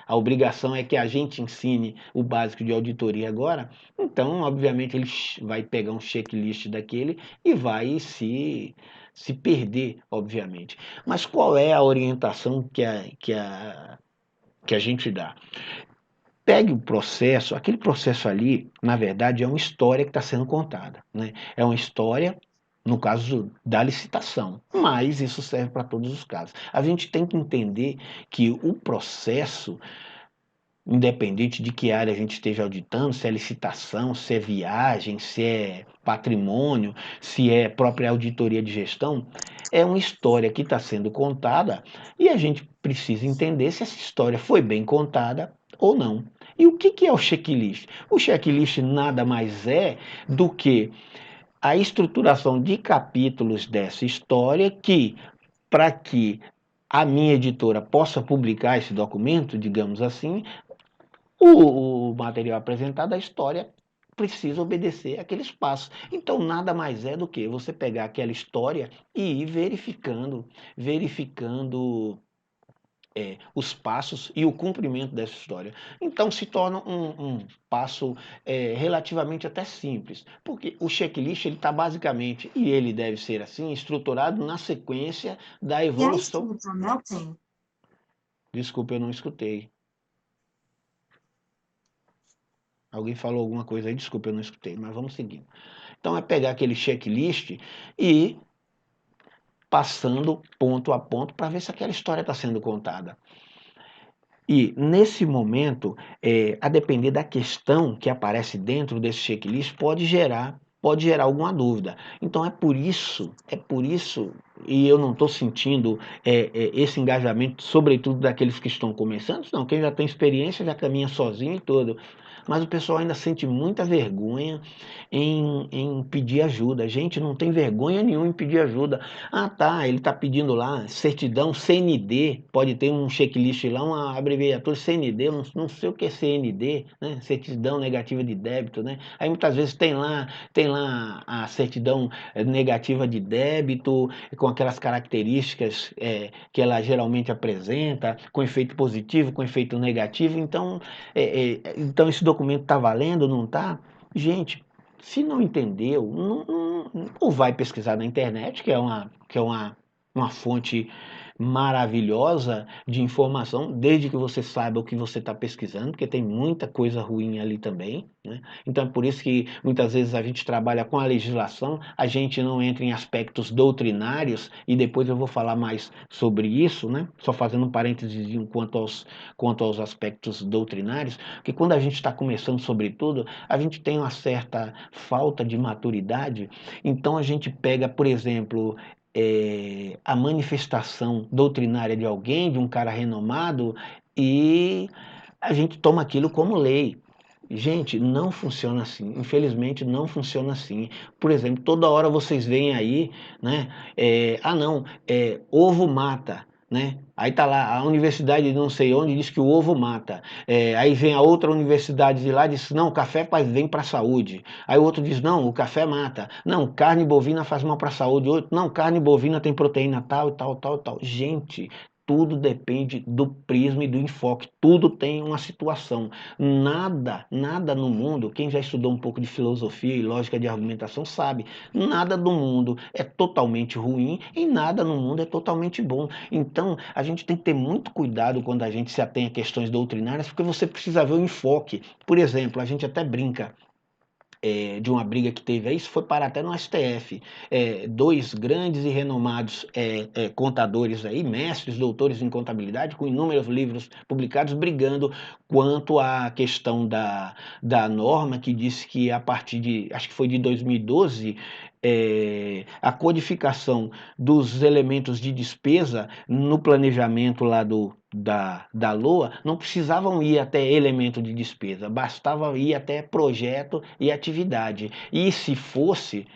a obrigação é que a gente ensine o básico de auditoria agora, então, obviamente, ele vai pegar um checklist daquele e vai se perder, obviamente. Mas qual é a orientação que a gente dá? Pegue o processo, aquele processo ali, na verdade, é uma história que está sendo contada, né? É uma história, no caso da licitação, mas isso serve para todos os casos. A gente tem que entender que o processo, independente de que área a gente esteja auditando, se é licitação, se é viagem, se é patrimônio, se é própria auditoria de gestão, é uma história que está sendo contada e a gente precisa entender se essa história foi bem contada ou não. E o que é o checklist? O checklist nada mais é do que a estruturação de capítulos dessa história que, para que a minha editora possa publicar esse documento, digamos assim, o material apresentado, a história precisa obedecer aqueles passos. Então, nada mais é do que você pegar aquela história e ir verificando os passos e o cumprimento dessa história. Então, se torna um passo relativamente até simples, porque o checklist ele está basicamente, e ele deve ser assim, estruturado na sequência da evolução. Desculpa, eu não escutei. Alguém falou alguma coisa aí? Desculpa, eu não escutei, mas vamos seguir. Então, é pegar aquele checklist e ir passando ponto a ponto para ver se aquela história está sendo contada. E, nesse momento, a depender da questão que aparece dentro desse checklist, pode gerar alguma dúvida. Então, é por isso, e eu não estou sentindo esse engajamento, sobretudo daqueles que estão começando, não, quem já tem experiência já caminha sozinho e tudo. Mas o pessoal ainda sente muita vergonha em pedir ajuda. Gente, não tem vergonha nenhuma em pedir ajuda. Ah, tá, ele está pedindo lá certidão CND, pode ter um checklist lá, uma abreviatura CND, não sei o que é CND, né? Certidão negativa de débito, né? Aí muitas vezes tem lá a certidão negativa de débito, com aquelas características que ela geralmente apresenta, com efeito positivo, com efeito negativo. Então, esse documento está valendo, não está? Gente, se não entendeu, ou vai pesquisar na internet, que é uma fonte maravilhosa de informação, desde que você saiba o que você está pesquisando, porque tem muita coisa ruim ali também, né? Então é por isso que muitas vezes a gente trabalha com a legislação, a gente não entra em aspectos doutrinários, e depois eu vou falar mais sobre isso, né? Só fazendo um parênteses quanto aos aspectos doutrinários, porque quando a gente está começando, sobretudo, a gente tem uma certa falta de maturidade, então a gente pega, por exemplo, a manifestação doutrinária de alguém, de um cara renomado, e a gente toma aquilo como lei. Gente, não funciona assim. Infelizmente, não funciona assim. Por exemplo, toda hora vocês veem aí, né? Não, ovo mata, né? Aí tá lá, a universidade de não sei onde diz que o ovo mata. Aí vem a outra universidade de lá e diz, não, o café faz bem para a saúde. Aí o outro diz, não, o café mata. Não, carne bovina faz mal para a saúde. Outro, não, carne bovina tem proteína tal, tal, tal, tal. Gente, tudo depende do prisma e do enfoque. Tudo tem uma situação. Nada no mundo, quem já estudou um pouco de filosofia e lógica de argumentação sabe, nada do mundo é totalmente ruim e nada no mundo é totalmente bom. Então, a gente tem que ter muito cuidado quando a gente se atém a questões doutrinárias, porque você precisa ver o enfoque. Por exemplo, a gente até brinca de uma briga que teve aí, isso foi parar até no STF. Dois grandes e renomados contadores aí, mestres, doutores em contabilidade, com inúmeros livros publicados, brigando quanto à questão da norma que disse que a partir de, acho que foi de 2012, a codificação dos elementos de despesa no planejamento lá da LOA não precisavam ir até elemento de despesa, bastava ir até projeto e atividade. E se fosse,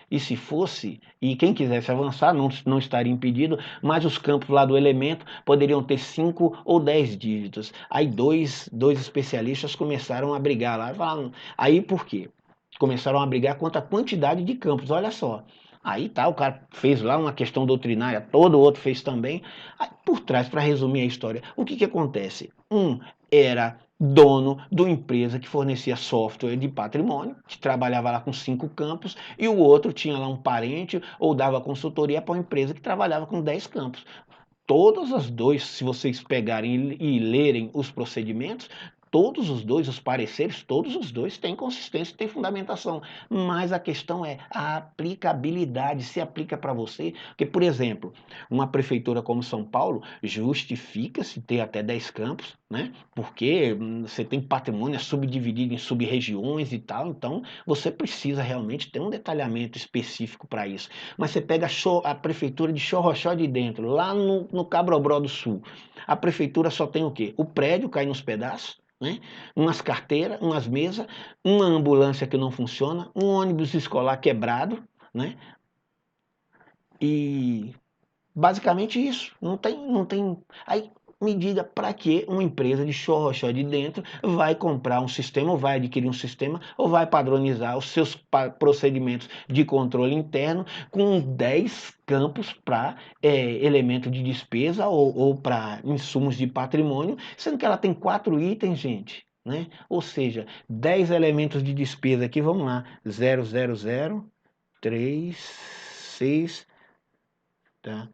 e quem quisesse avançar não estaria impedido, mas os campos lá do elemento poderiam ter 5 ou 10 dígitos. Aí dois especialistas começaram a brigar lá, falaram, aí por quê? Começaram a brigar quanto à quantidade de campos. Olha só, Aí tá, o cara fez lá uma questão doutrinária, todo outro fez também. Aí, por trás, para resumir a história, o que acontece? Um era dono de uma empresa que fornecia software de patrimônio, que trabalhava lá com 5 campos, e o outro tinha lá um parente ou dava consultoria para uma empresa que trabalhava com 10 campos. Todas as dois, se vocês pegarem e lerem os procedimentos, todos os dois, os pareceres, todos os dois têm consistência, têm fundamentação. Mas a questão é a aplicabilidade, se aplica para você. Porque, por exemplo, uma prefeitura como São Paulo justifica-se ter até 10 campos, né? Porque você tem patrimônio subdividido em sub-regiões e tal, então você precisa realmente ter um detalhamento específico para isso. Mas você pega a prefeitura de Xorroxó de Dentro, lá no Cabrobró do Sul, a prefeitura só tem o quê? O prédio cai nos pedaços, né? Umas carteiras, umas mesas, uma ambulância que não funciona, um ônibus escolar quebrado, né? E basicamente isso. Não tem. Aí me diga para que uma empresa de Xorroxó de Dentro vai comprar um sistema, ou vai adquirir um sistema, ou vai padronizar os seus procedimentos de controle interno com 10 campos para elemento de despesa ou para insumos de patrimônio, sendo que ela tem 4 itens, gente. Né? Ou seja, 10 elementos de despesa aqui, vamos lá, 000 3 6, tá?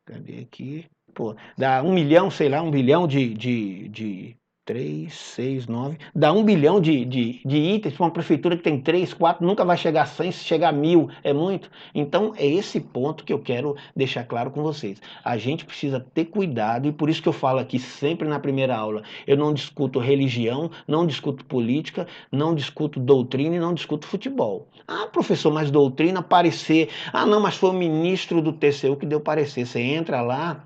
Cadê aqui? Pô, dá 1 milhão, sei lá, 1 bilhão de 3, 6, 9. Dá 1 bilhão de itens para uma prefeitura que tem 3, 4, nunca vai chegar a 100, se chegar a 1.000 é muito. Então é esse ponto que eu quero deixar claro com vocês. A gente precisa ter cuidado e por isso que eu falo aqui sempre na primeira aula. Eu não discuto religião, não discuto política, não discuto doutrina e não discuto futebol. Ah, professor, mas doutrina, parecer. Ah, não, mas foi o ministro do TCU que deu parecer. Você entra lá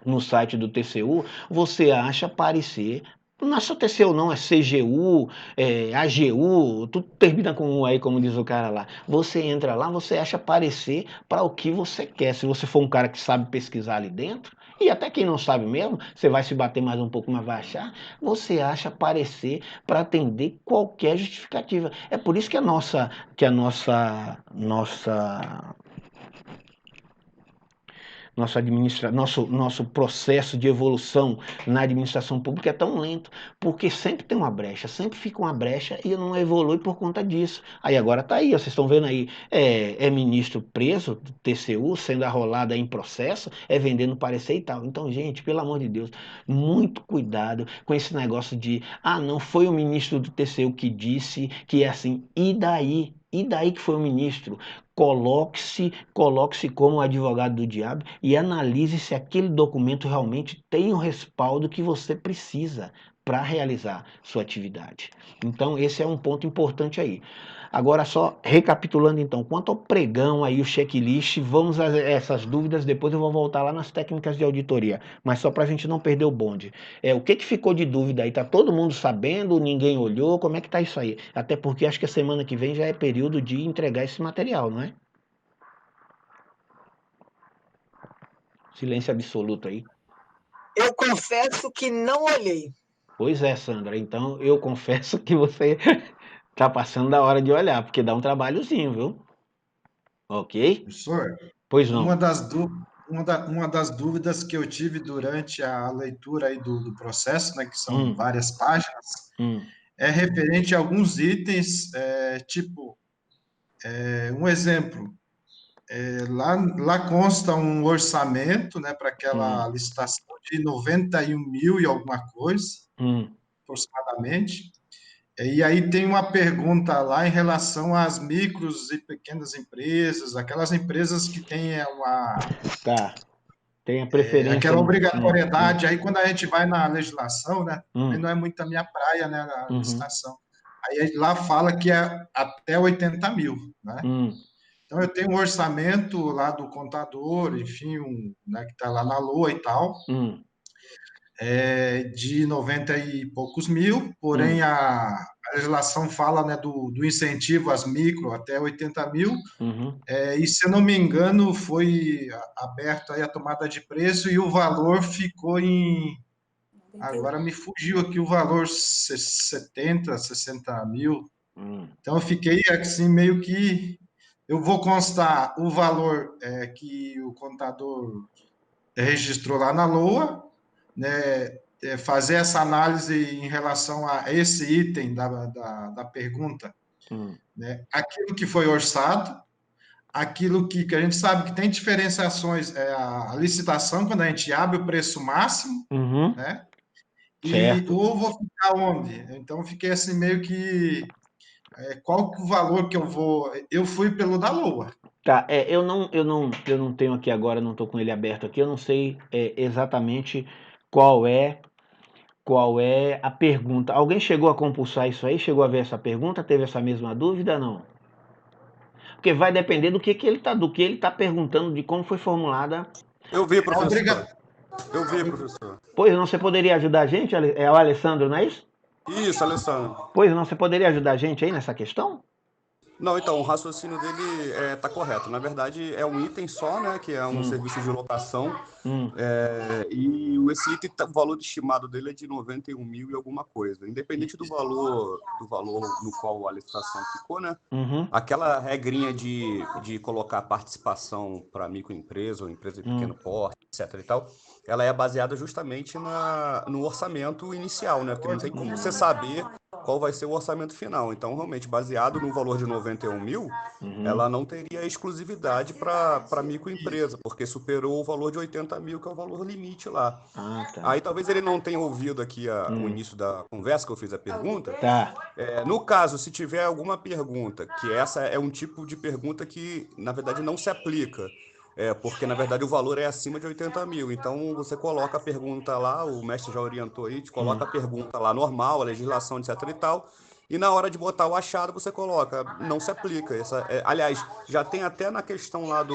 no site do TCU, você acha parecer. Não é só TCU não, é CGU, AGU, tudo termina com um aí, como diz o cara lá. Você entra lá, você acha parecer para o que você quer. Se você for um cara que sabe pesquisar ali dentro, e até quem não sabe mesmo, você vai se bater mais um pouco, mas vai achar, você acha parecer para atender qualquer justificativa. É por isso que nosso processo de evolução na administração pública é tão lento, porque sempre tem uma brecha, sempre fica uma brecha e não evolui por conta disso. Aí agora tá aí, vocês estão vendo aí, ministro preso do TCU, sendo arrolado aí em processo, vendendo parecer e tal. Então, gente, pelo amor de Deus, muito cuidado com esse negócio de, não foi o ministro do TCU que disse que é assim, e daí? E daí que foi o ministro? Coloque-se como advogado do diabo e analise se aquele documento realmente tem o respaldo que você precisa para realizar sua atividade. Então, esse é um ponto importante aí. Agora, só recapitulando então, quanto ao pregão aí, o checklist, vamos a essas dúvidas, depois eu vou voltar lá nas técnicas de auditoria, mas só para a gente não perder o bonde. O que ficou de dúvida aí? Tá todo mundo sabendo? Ninguém olhou? Como é que tá isso aí? Até porque acho que a semana que vem já é período de entregar esse material, não é? Silêncio absoluto aí. Eu confesso que não olhei. Pois é, Sandra. Então eu confesso que você tá passando da hora de olhar, porque dá um trabalhozinho, viu? Ok? Professor, Pois não. uma das dúvidas que eu tive durante a leitura aí do processo, né, que são várias páginas, é referente a alguns itens, um exemplo, lá consta um orçamento, né, para aquela licitação de 91 mil e alguma coisa, aproximadamente. E aí tem uma pergunta lá em relação às micros e pequenas empresas, aquelas empresas que têm tem a preferência. Aquela obrigatoriedade. Aí quando a gente vai na legislação, né, não é muito a minha praia, né, na licitação. Aí lá fala que é até 80 mil, né? Então eu tenho um orçamento lá do contador, enfim, né, que está lá na LOA e tal, de 90 e poucos mil, porém a legislação fala, né, do incentivo às micro até 80 mil, e se eu não me engano foi aberto aí a tomada de preço e o valor ficou em... Agora me fugiu aqui o valor, 70, 60 mil. Então eu fiquei assim meio que eu vou constar o valor que o contador registrou lá na LOA, né, fazer essa análise em relação a esse item da pergunta, né, aquilo que foi orçado, aquilo que a gente sabe que tem diferenciações, a licitação, quando a gente abre o preço máximo, né? Certo. Ou vou ficar onde? Então, fiquei assim meio que... qual que é o valor que eu vou... Eu fui pelo da LOA. Tá, eu não tenho aqui agora, não estou com ele aberto aqui, eu não sei exatamente qual é a pergunta. Alguém chegou a compulsar isso aí? Chegou a ver essa pergunta? Teve essa mesma dúvida? Não? Porque vai depender do que ele tá perguntando, de como foi formulada. Eu vi, professor. Eu vi, professor. Pois não, você poderia ajudar a gente? É o Alessandro, não é isso? Isso, Alessandro. Pois não, você poderia ajudar a gente aí nessa questão? Não, então, o raciocínio dele tá correto. Na verdade, é um item só, né? Que é um serviço de locação. E esse item, o valor estimado dele é de 91 mil e alguma coisa. Independente do valor no qual a licitação ficou, né? Aquela regrinha de colocar participação para microempresa ou empresa de pequeno porte, etc. e tal, ela é baseada justamente no orçamento inicial, né? Porque não tem como você saber qual vai ser o orçamento final. Então, realmente, baseado no valor de 91 mil, ela não teria exclusividade para microempresa, porque superou o valor de 80 mil, que é o valor limite lá. Tá. Aí talvez ele não tenha ouvido aqui o início da conversa que eu fiz a pergunta. Tá. No caso, se tiver alguma pergunta, que essa é um tipo de pergunta que, na verdade, não se aplica. Porque, na verdade, o valor é acima de 80 mil. Então, você coloca a pergunta lá, o mestre já orientou aí, coloca a pergunta lá normal, a legislação, etc e tal, e na hora de botar o achado, você coloca, não se aplica. Aliás, já tem até na questão lá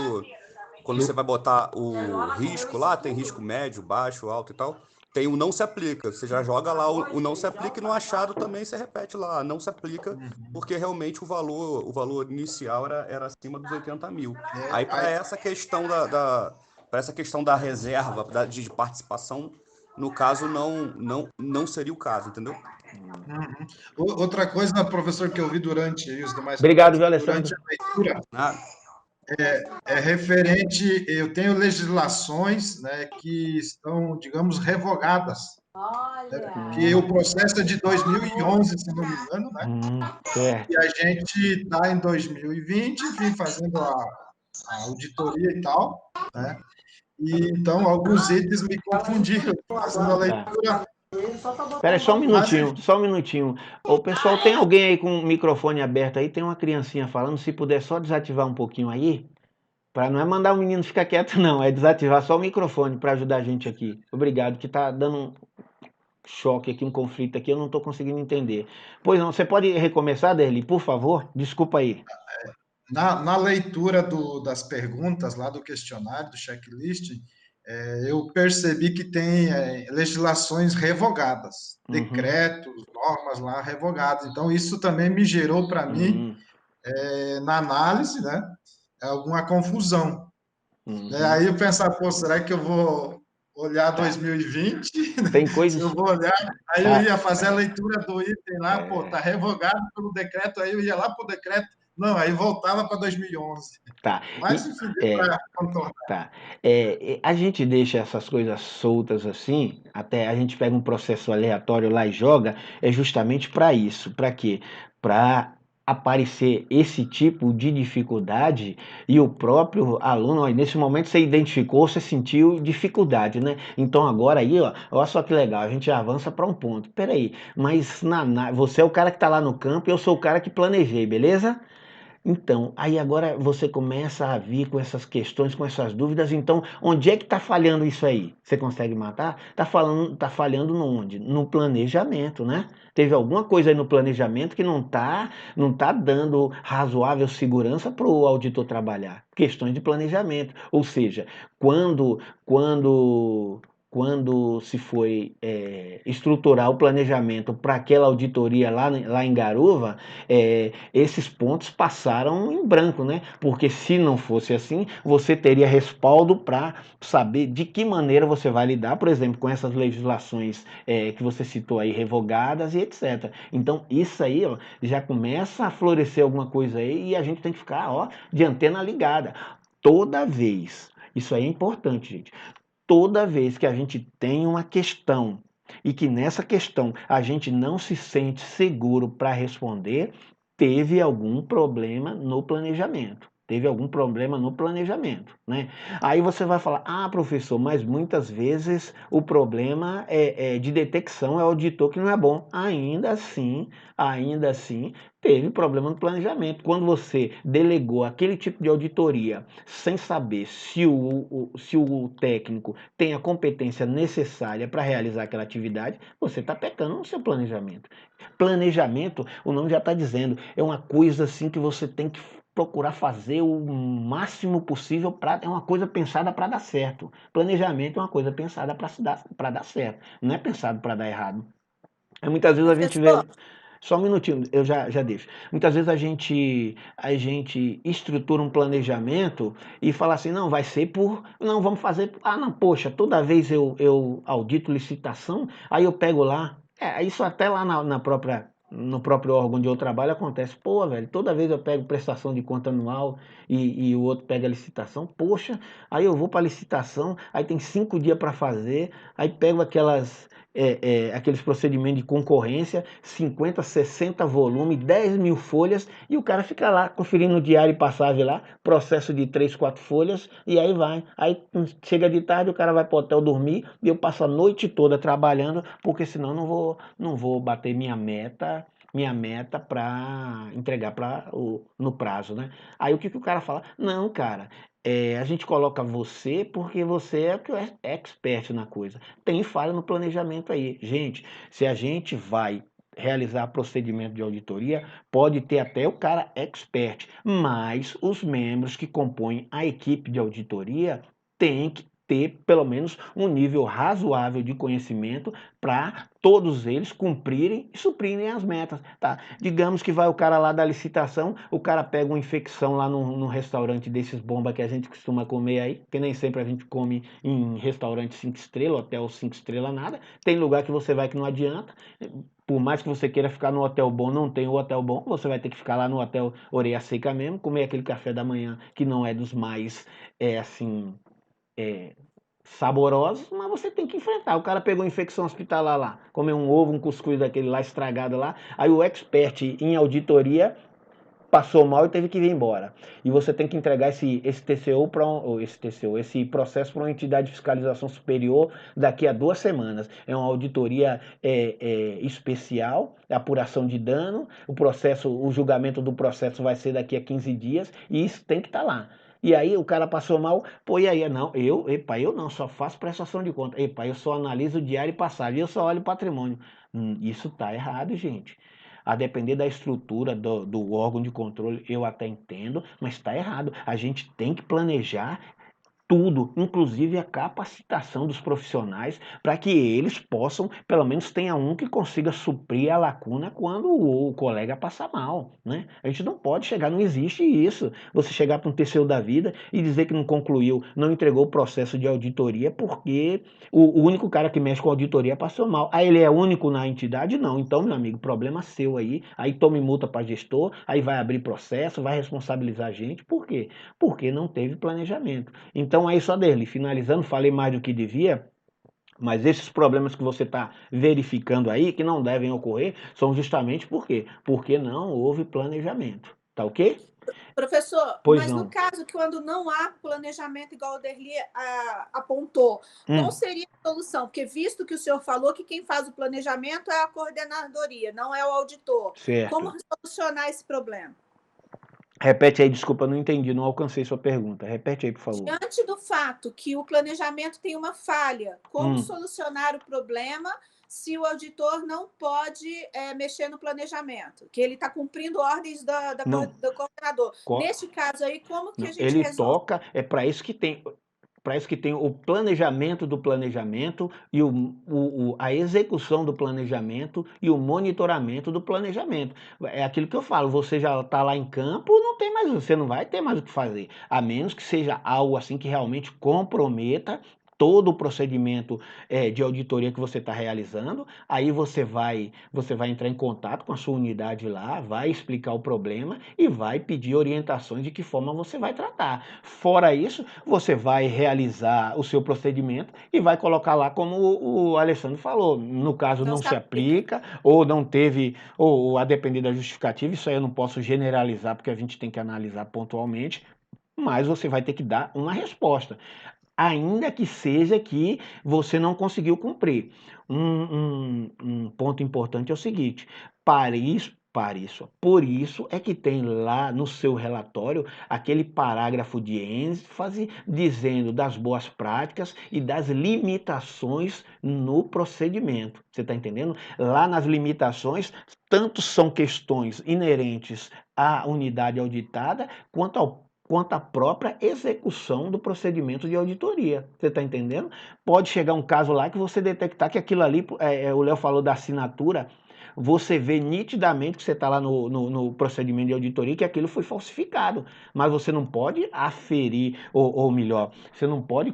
quando você vai botar o risco lá, tem risco médio, baixo, alto e tal, tem o não se aplica. Você já joga lá o não se aplica e no achado também você repete lá, não se aplica, porque realmente o valor inicial era acima dos 80 mil. Aí para essa questão para essa questão da reserva de participação, no caso não seria o caso, entendeu? Outra coisa, professor, que eu vi durante os demais Obrigado, colegas, viu, Alessandro? durante a leitura, referente, eu tenho legislações, né, que estão, digamos, revogadas. Que o processo é de 2011, se não me engano, né? E a gente está em 2020, enfim, fazendo a auditoria e tal, né? E então alguns itens me confundiram, fazendo a leitura. Espera aí, só um minutinho. O pessoal, tem alguém aí com o microfone aberto aí? Tem uma criancinha falando, se puder só desativar um pouquinho aí, para não é mandar o menino ficar quieto não, é desativar só o microfone para ajudar a gente aqui. Obrigado, que tá dando um choque aqui, um conflito aqui, eu não estou conseguindo entender. Pois não, você pode recomeçar, Derli, por favor? Desculpa aí. Na leitura das perguntas lá do questionário, do checklist, eu percebi que tem legislações revogadas, decretos, normas lá revogadas. Então, isso também me gerou para mim, na análise, né, alguma confusão. Aí eu pensava, pô, será que eu vou olhar 2020? Tem coisas... Eu vou olhar, aí eu ia fazer a leitura do item lá, pô, tá revogado pelo decreto, aí eu ia lá pro decreto, não, aí voltava para 2011. Tá. Mas, enfim, para contornar. Tá. A gente deixa essas coisas soltas assim, até a gente pega um processo aleatório lá e joga, é justamente para isso. Para quê? Para aparecer esse tipo de dificuldade e o próprio aluno, ó, nesse momento você identificou, você sentiu dificuldade, né? Então agora aí, ó, olha só que legal, a gente avança para um ponto. Peraí, mas você é o cara que está lá no campo e eu sou o cara que planejei, beleza? Então, aí agora você começa a vir com essas questões, com essas dúvidas. Então, onde é que está falhando isso aí? Você consegue matar? Tá falhando onde? No planejamento, né? Teve alguma coisa aí no planejamento que não tá dando razoável segurança para o auditor trabalhar. Questões de planejamento. Ou seja, quando quando se foi estruturar o planejamento para aquela auditoria lá em Garuva, esses pontos passaram em branco, né? Porque se não fosse assim, você teria respaldo para saber de que maneira você vai lidar, por exemplo, com essas legislações que você citou aí, revogadas e etc. Então, isso aí ó, já começa a florescer alguma coisa aí e a gente tem que ficar ó, de antena ligada. Toda vez, isso aí é importante, gente, toda vez que a gente tem uma questão e que nessa questão a gente não se sente seguro para responder, teve algum problema no planejamento. Teve algum problema no planejamento, né? Aí você vai falar, professor, mas muitas vezes o problema é de detecção, é o auditor que não é bom. Ainda assim, teve problema no planejamento. Quando você delegou aquele tipo de auditoria sem saber se o técnico tem a competência necessária para realizar aquela atividade, você está pecando no seu planejamento. Planejamento, o nome já está dizendo, é uma coisa assim que você tem que procurar fazer o máximo possível, é uma coisa pensada para dar certo. Planejamento é uma coisa pensada para dar certo, não é pensado para dar errado. Aí muitas vezes a gente vê... Só um minutinho, eu já deixo. Muitas vezes a gente estrutura um planejamento e fala assim, não, vai ser não, vamos fazer... não, poxa, toda vez eu audito licitação, aí eu pego lá... isso até lá no próprio órgão onde eu trabalho acontece. Pô, velho, toda vez eu pego prestação de conta anual e o outro pega licitação. Poxa, aí eu vou para licitação, aí tem 5 dias para fazer, aí pego aqueles procedimentos de concorrência, 50, 60 volumes, 10 mil folhas, e o cara fica lá conferindo o diário e passagem lá, processo de 3, 4 folhas, e aí vai. Aí chega de tarde, o cara vai para o hotel dormir, e eu passo a noite toda trabalhando, porque senão não vou bater minha meta para entregar no prazo, né? Aí o que o cara fala? Não, cara, a gente coloca você porque você é o que é expert na coisa. Tem falha no planejamento aí. Gente, se a gente vai realizar procedimento de auditoria, pode ter até o cara expert, mas os membros que compõem a equipe de auditoria têm que ter pelo menos um nível razoável de conhecimento para todos eles cumprirem e suprirem as metas, tá? Digamos que vai o cara lá da licitação, o cara pega uma infecção lá num restaurante desses bomba que a gente costuma comer aí, que nem sempre a gente come em restaurante 5 estrelas, hotel 5 estrelas, nada. Tem lugar que você vai que não adianta, por mais que você queira ficar no hotel bom, não tem o hotel bom, você vai ter que ficar lá no hotel orelha seca mesmo, comer aquele café da manhã que não é dos mais, saborosos, mas você tem que enfrentar. O cara pegou infecção hospitalar lá, comeu um ovo, um cuscuz daquele lá estragado lá, aí o expert em auditoria passou mal e teve que vir embora. E você tem que entregar esse processo para uma entidade de fiscalização superior daqui a 2 semanas. É uma auditoria especial, apuração de dano, o julgamento do processo vai ser daqui a 15 dias e isso tem que estar lá. E aí o cara passou mal, pô, e aí? Não, eu não, só faço prestação de conta. Eu só analiso o diário e passagem, eu só olho o patrimônio. Isso tá errado, gente. A depender da estrutura do órgão de controle, eu até entendo, mas está errado. A gente tem que planejar tudo, inclusive a capacitação dos profissionais, para que eles possam, pelo menos tenha um que consiga suprir a lacuna quando o colega passar mal, né? A gente não pode chegar, não existe isso. Você chegar para um terceiro da vida e dizer que não concluiu, não entregou o processo de auditoria porque o único cara que mexe com auditoria passou mal. Aí ele é único na entidade? Não. Então, meu amigo, problema seu aí tome multa para gestor, aí vai abrir processo, vai responsabilizar a gente. Por quê? Porque não teve planejamento. Então, aí só dele, finalizando, falei mais do que devia, mas esses problemas que você está verificando aí, que não devem ocorrer, são justamente por quê? Porque não houve planejamento. Tá ok? Professor, pois mas não. No caso quando não há planejamento, igual o Derli apontou, qual seria a solução? Porque visto que o senhor falou que quem faz o planejamento é a coordenadoria, não é o auditor. Certo. Como solucionar esse problema? Repete aí, desculpa, não entendi, não alcancei sua pergunta. Repete aí, por favor. Diante do fato que o planejamento tem uma falha, como solucionar o problema se o auditor não pode mexer no planejamento? Que ele está cumprindo ordens do coordenador. Neste caso aí, como que a gente ele resolve? toca, é para isso que tem... Para isso que tem o planejamento do planejamento e a execução do planejamento e o monitoramento do planejamento. É aquilo que eu falo, você já está lá em campo, você não vai ter mais o que fazer, a menos que seja algo assim que realmente comprometa todo o procedimento de auditoria que você está realizando. Aí você vai entrar em contato com a sua unidade lá, vai explicar o problema e vai pedir orientações de que forma você vai tratar. Fora isso, você vai realizar o seu procedimento e vai colocar lá como o Alessandro falou. No caso não se aplica, ou não teve, ou a depender da justificativa, isso aí eu não posso generalizar porque a gente tem que analisar pontualmente, mas você vai ter que dar uma resposta, ainda que seja que você não conseguiu cumprir. Um ponto importante é o seguinte: por isso é que tem lá no seu relatório aquele parágrafo de ênfase dizendo das boas práticas e das limitações no procedimento. Você está entendendo? Lá nas limitações, tanto são questões inerentes à unidade auditada, quanto à própria execução do procedimento de auditoria. Você está entendendo? Pode chegar um caso lá que você detectar que aquilo ali, o Léo falou da assinatura, você vê nitidamente que você está lá no procedimento de auditoria que aquilo foi falsificado, mas você não pode aferir, ou melhor, você não pode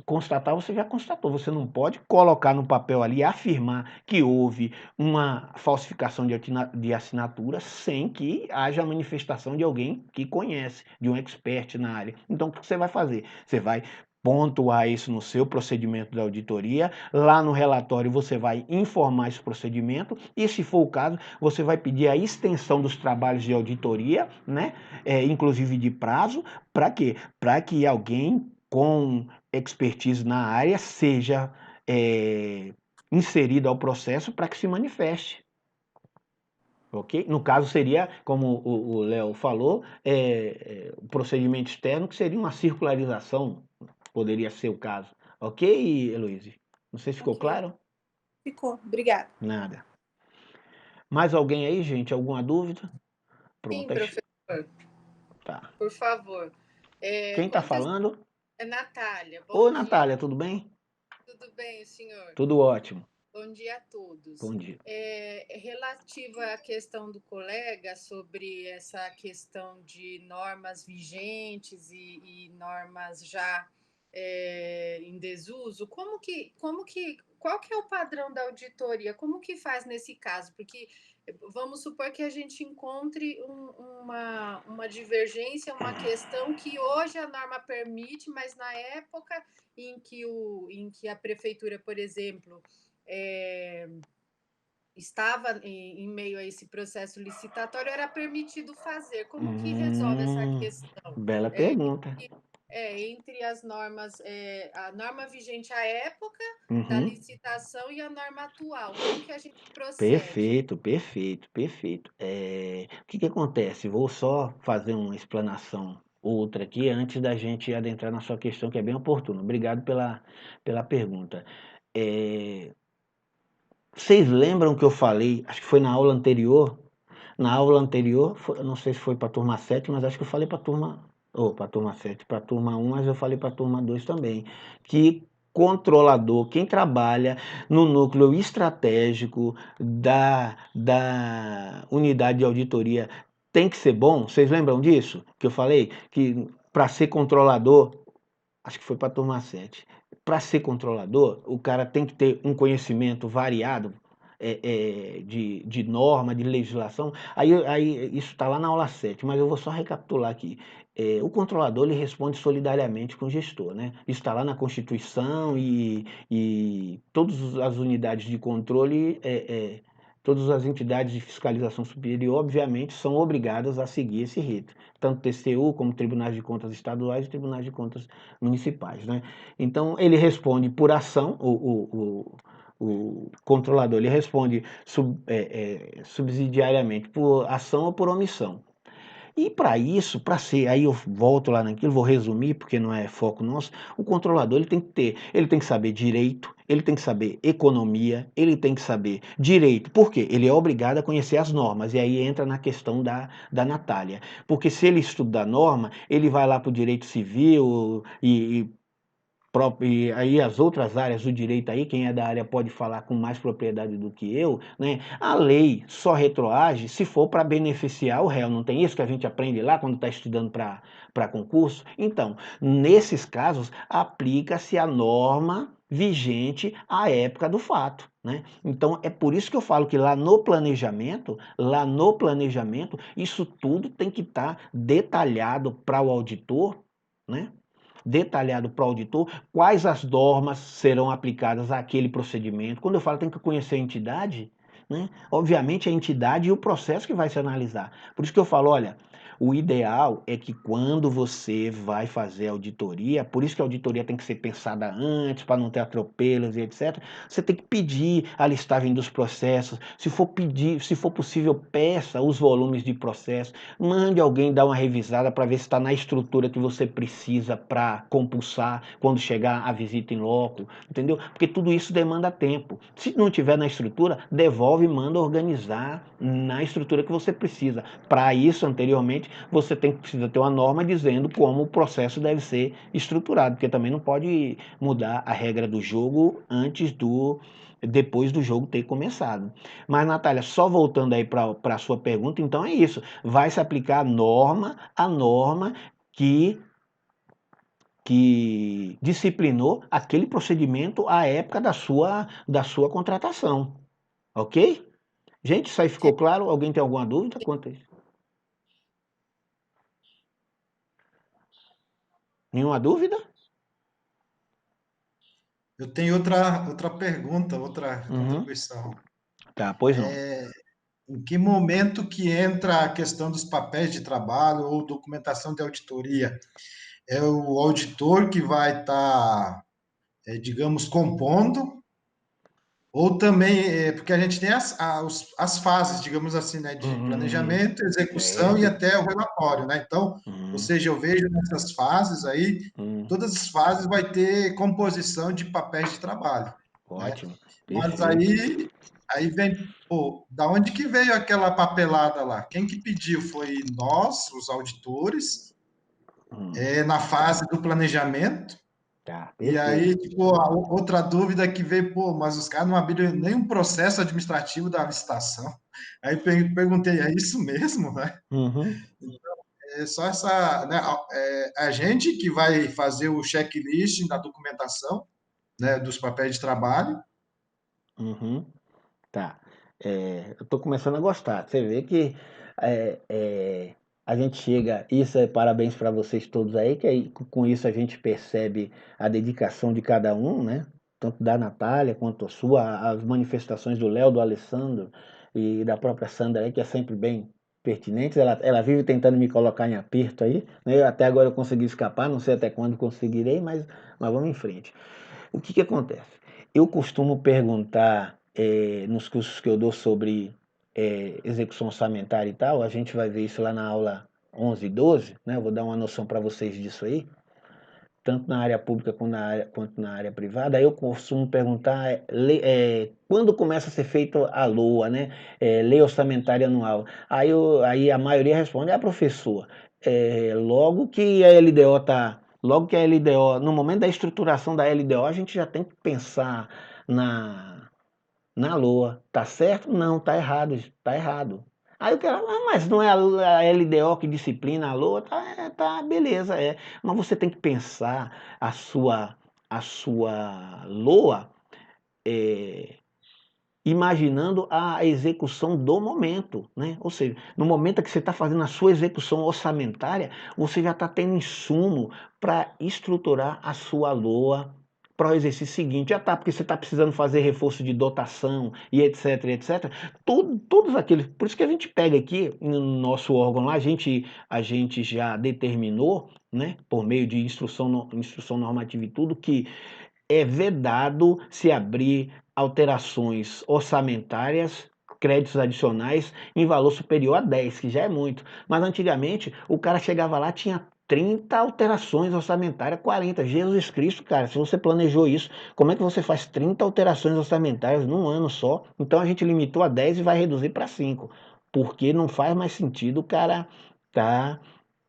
constatar, você já constatou, você não pode colocar no papel ali e afirmar que houve uma falsificação de assinatura sem que haja manifestação de alguém que conhece, de um expert na área. Então, o que você vai fazer? Você vai pontuar isso no seu procedimento da auditoria, lá no relatório você vai informar esse procedimento e, se for o caso, você vai pedir a extensão dos trabalhos de auditoria, né? Inclusive de prazo, para quê? Para que alguém com expertise na área seja inserido ao processo para que se manifeste. Ok? No caso seria, como o Léo falou, o procedimento externo, que seria uma circularização, poderia ser o caso. Ok, Heloíse? Não sei se ficou claro? Ficou, obrigada. Nada. Mais alguém aí, gente? Alguma dúvida? Pronto. Sim, professor. Tá. Por favor. Quem está falando? É Natália. Oi, Natália, tudo bem? Tudo bem, senhor? Tudo ótimo. Bom dia a todos. Bom dia. Relativa à questão do colega sobre essa questão de normas vigentes e normas já em desuso, qual que é o padrão da auditoria? Como que faz nesse caso? Porque vamos supor que a gente encontre uma divergência, uma questão que hoje a norma permite, mas na época em que a prefeitura, por exemplo, estava em meio a esse processo licitatório, era permitido fazer. Como que resolve essa questão? Bela pergunta. Entre as normas, a norma vigente à época da licitação e a norma atual, como que a gente procede? Perfeito. O que acontece? Vou só fazer uma explanação outra aqui antes da gente adentrar na sua questão, que é bem oportuna. Obrigado pela pergunta. Vocês lembram que eu falei, acho que foi na aula anterior? Na aula anterior, não sei se foi para a turma 7, mas acho que eu falei para a turma 7, para a turma 1, mas eu falei para a turma 2 também, que controlador, quem trabalha no núcleo estratégico da unidade de auditoria tem que ser bom. Vocês lembram disso? Que eu falei que para ser controlador, acho que foi para a turma 7, para ser controlador, o cara tem que ter um conhecimento variado de norma, de legislação. Aí isso está lá na aula 7, mas eu vou só recapitular aqui. O controlador ele responde solidariamente com o gestor, né? Isso está lá na Constituição e todas as unidades de controle, todas as entidades de fiscalização superior, obviamente, são obrigadas a seguir esse rito. Tanto TCU como Tribunais de Contas Estaduais e Tribunais de Contas Municipais, né? Então, ele responde por ação, o controlador, ele responde subsidiariamente por ação ou por omissão. E para isso, aí eu volto lá naquilo, vou resumir, porque não é foco nosso, o controlador ele tem que saber direito, ele tem que saber economia, ele tem que saber direito. Por quê? Ele é obrigado a conhecer as normas, e aí entra na questão da Natália. Porque se ele estuda a norma, ele vai lá para o direito civil e E aí as outras áreas do direito aí, quem é da área pode falar com mais propriedade do que eu, né? A lei só retroage se for para beneficiar o réu, não tem isso que a gente aprende lá quando está estudando para concurso? Então, nesses casos, aplica-se a norma vigente à época do fato, né? Então, é por isso que eu falo que lá no planejamento, isso tudo tem que estar detalhado para o auditor, né? Detalhado para o auditor quais as normas serão aplicadas àquele procedimento. Quando eu falo tem que conhecer a entidade, né? Obviamente a entidade e o processo que vai se analisar. Por isso que eu falo, olha, o ideal é que quando você vai fazer auditoria, por isso que a auditoria tem que ser pensada antes, para não ter atropelos e etc. Você tem que pedir a listagem dos processos. Se for possível, peça os volumes de processo. Mande alguém dar uma revisada para ver se está na estrutura que você precisa para compulsar quando chegar a visita em loco, entendeu? Porque tudo isso demanda tempo. Se não tiver na estrutura, devolve e manda organizar na estrutura que você precisa. Para isso, anteriormente, você precisa ter uma norma dizendo como o processo deve ser estruturado, porque também não pode mudar a regra do jogo depois do jogo ter começado. Mas, Natália, só voltando aí para a sua pergunta, então é isso. Vai se aplicar a norma que disciplinou aquele procedimento à época da sua contratação. Ok? Gente, isso aí ficou claro? Alguém tem alguma dúvida quanto a isso? Nenhuma dúvida? Eu tenho outra pergunta, outra contribuição. Tá, pois não. Em que momento que entra a questão dos papéis de trabalho ou documentação de auditoria? É o auditor que vai estar, digamos, compondo, ou também, porque a gente tem as fases, digamos assim, né, de planejamento, execução e até o relatório, né? Então, ou seja, eu vejo nessas fases aí, todas as fases vai ter composição de papéis de trabalho. Ótimo. Né? Mas aí vem, pô, da onde que veio aquela papelada lá? Quem que pediu? Foi nós, os auditores, na fase do planejamento. Tá, E aí, tipo, a outra dúvida que veio, pô, mas os caras não abriram nenhum processo administrativo da licitação. Aí perguntei, é isso mesmo, né? Então, é só essa, né? A gente que vai fazer o checklist da documentação, né, dos papéis de trabalho. Tá. Eu tô começando a gostar. Você vê que a gente chega. Isso é parabéns para vocês todos aí, que aí, com isso a gente percebe a dedicação de cada um, né? Tanto da Natália quanto a sua, as manifestações do Léo, do Alessandro e da própria Sandra aí, que é sempre bem pertinentes. Ela vive tentando me colocar em aperto aí, né? Até agora eu consegui escapar, não sei até quando conseguirei, mas vamos em frente. O que acontece? Eu costumo perguntar nos cursos que eu dou sobre execução orçamentária e tal, a gente vai ver isso lá na aula 11 e 12, né? Eu vou dar uma noção para vocês disso aí, tanto na área pública quanto na área privada. Aí eu costumo perguntar quando começa a ser feita a LOA, né? Lei Orçamentária Anual. Aí a maioria responde, professor, logo que a LDO está... Logo que a LDO, no momento da estruturação da LDO, a gente já tem que pensar na LOA. Tá certo? Não, tá errado. Tá errado. Aí o cara, mas não é a LDO que disciplina a LOA? Tá, beleza, Mas você tem que pensar a sua LOA imaginando a execução do momento, né? Ou seja, no momento que você está fazendo a sua execução orçamentária, você já está tendo insumo para estruturar a sua LOA para o exercício seguinte. Já está, porque você está precisando fazer reforço de dotação e etc, etc. Todos aqueles... Por isso que a gente pega aqui no nosso órgão lá, a gente já determinou, né, por meio de instrução normativa e tudo, que é vedado se abrir alterações orçamentárias, créditos adicionais em valor superior a 10, que já é muito. Mas antigamente o cara chegava lá, tinha 30 alterações orçamentárias, 40. Jesus Cristo, cara, se você planejou isso, como é que você faz 30 alterações orçamentárias num ano só? Então a gente limitou a 10 e vai reduzir para 5, porque não faz mais sentido o cara tá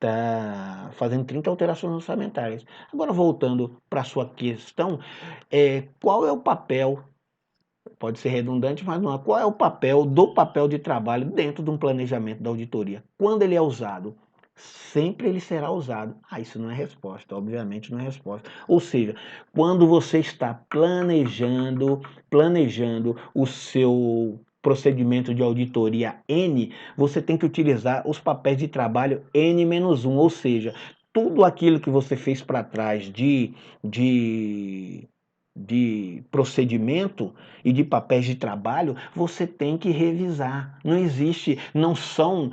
está fazendo 30 alterações orçamentárias. Agora, voltando para a sua questão, qual é o papel, pode ser redundante, mas não é, qual é o papel do papel de trabalho dentro de um planejamento da auditoria? Quando ele é usado? Sempre ele será usado. Isso não é resposta, obviamente não é resposta. Ou seja, quando você está planejando o seu procedimento de auditoria N, você tem que utilizar os papéis de trabalho N-1, ou seja, tudo aquilo que você fez para trás de procedimento e de papéis de trabalho, você tem que revisar. Não existe, não são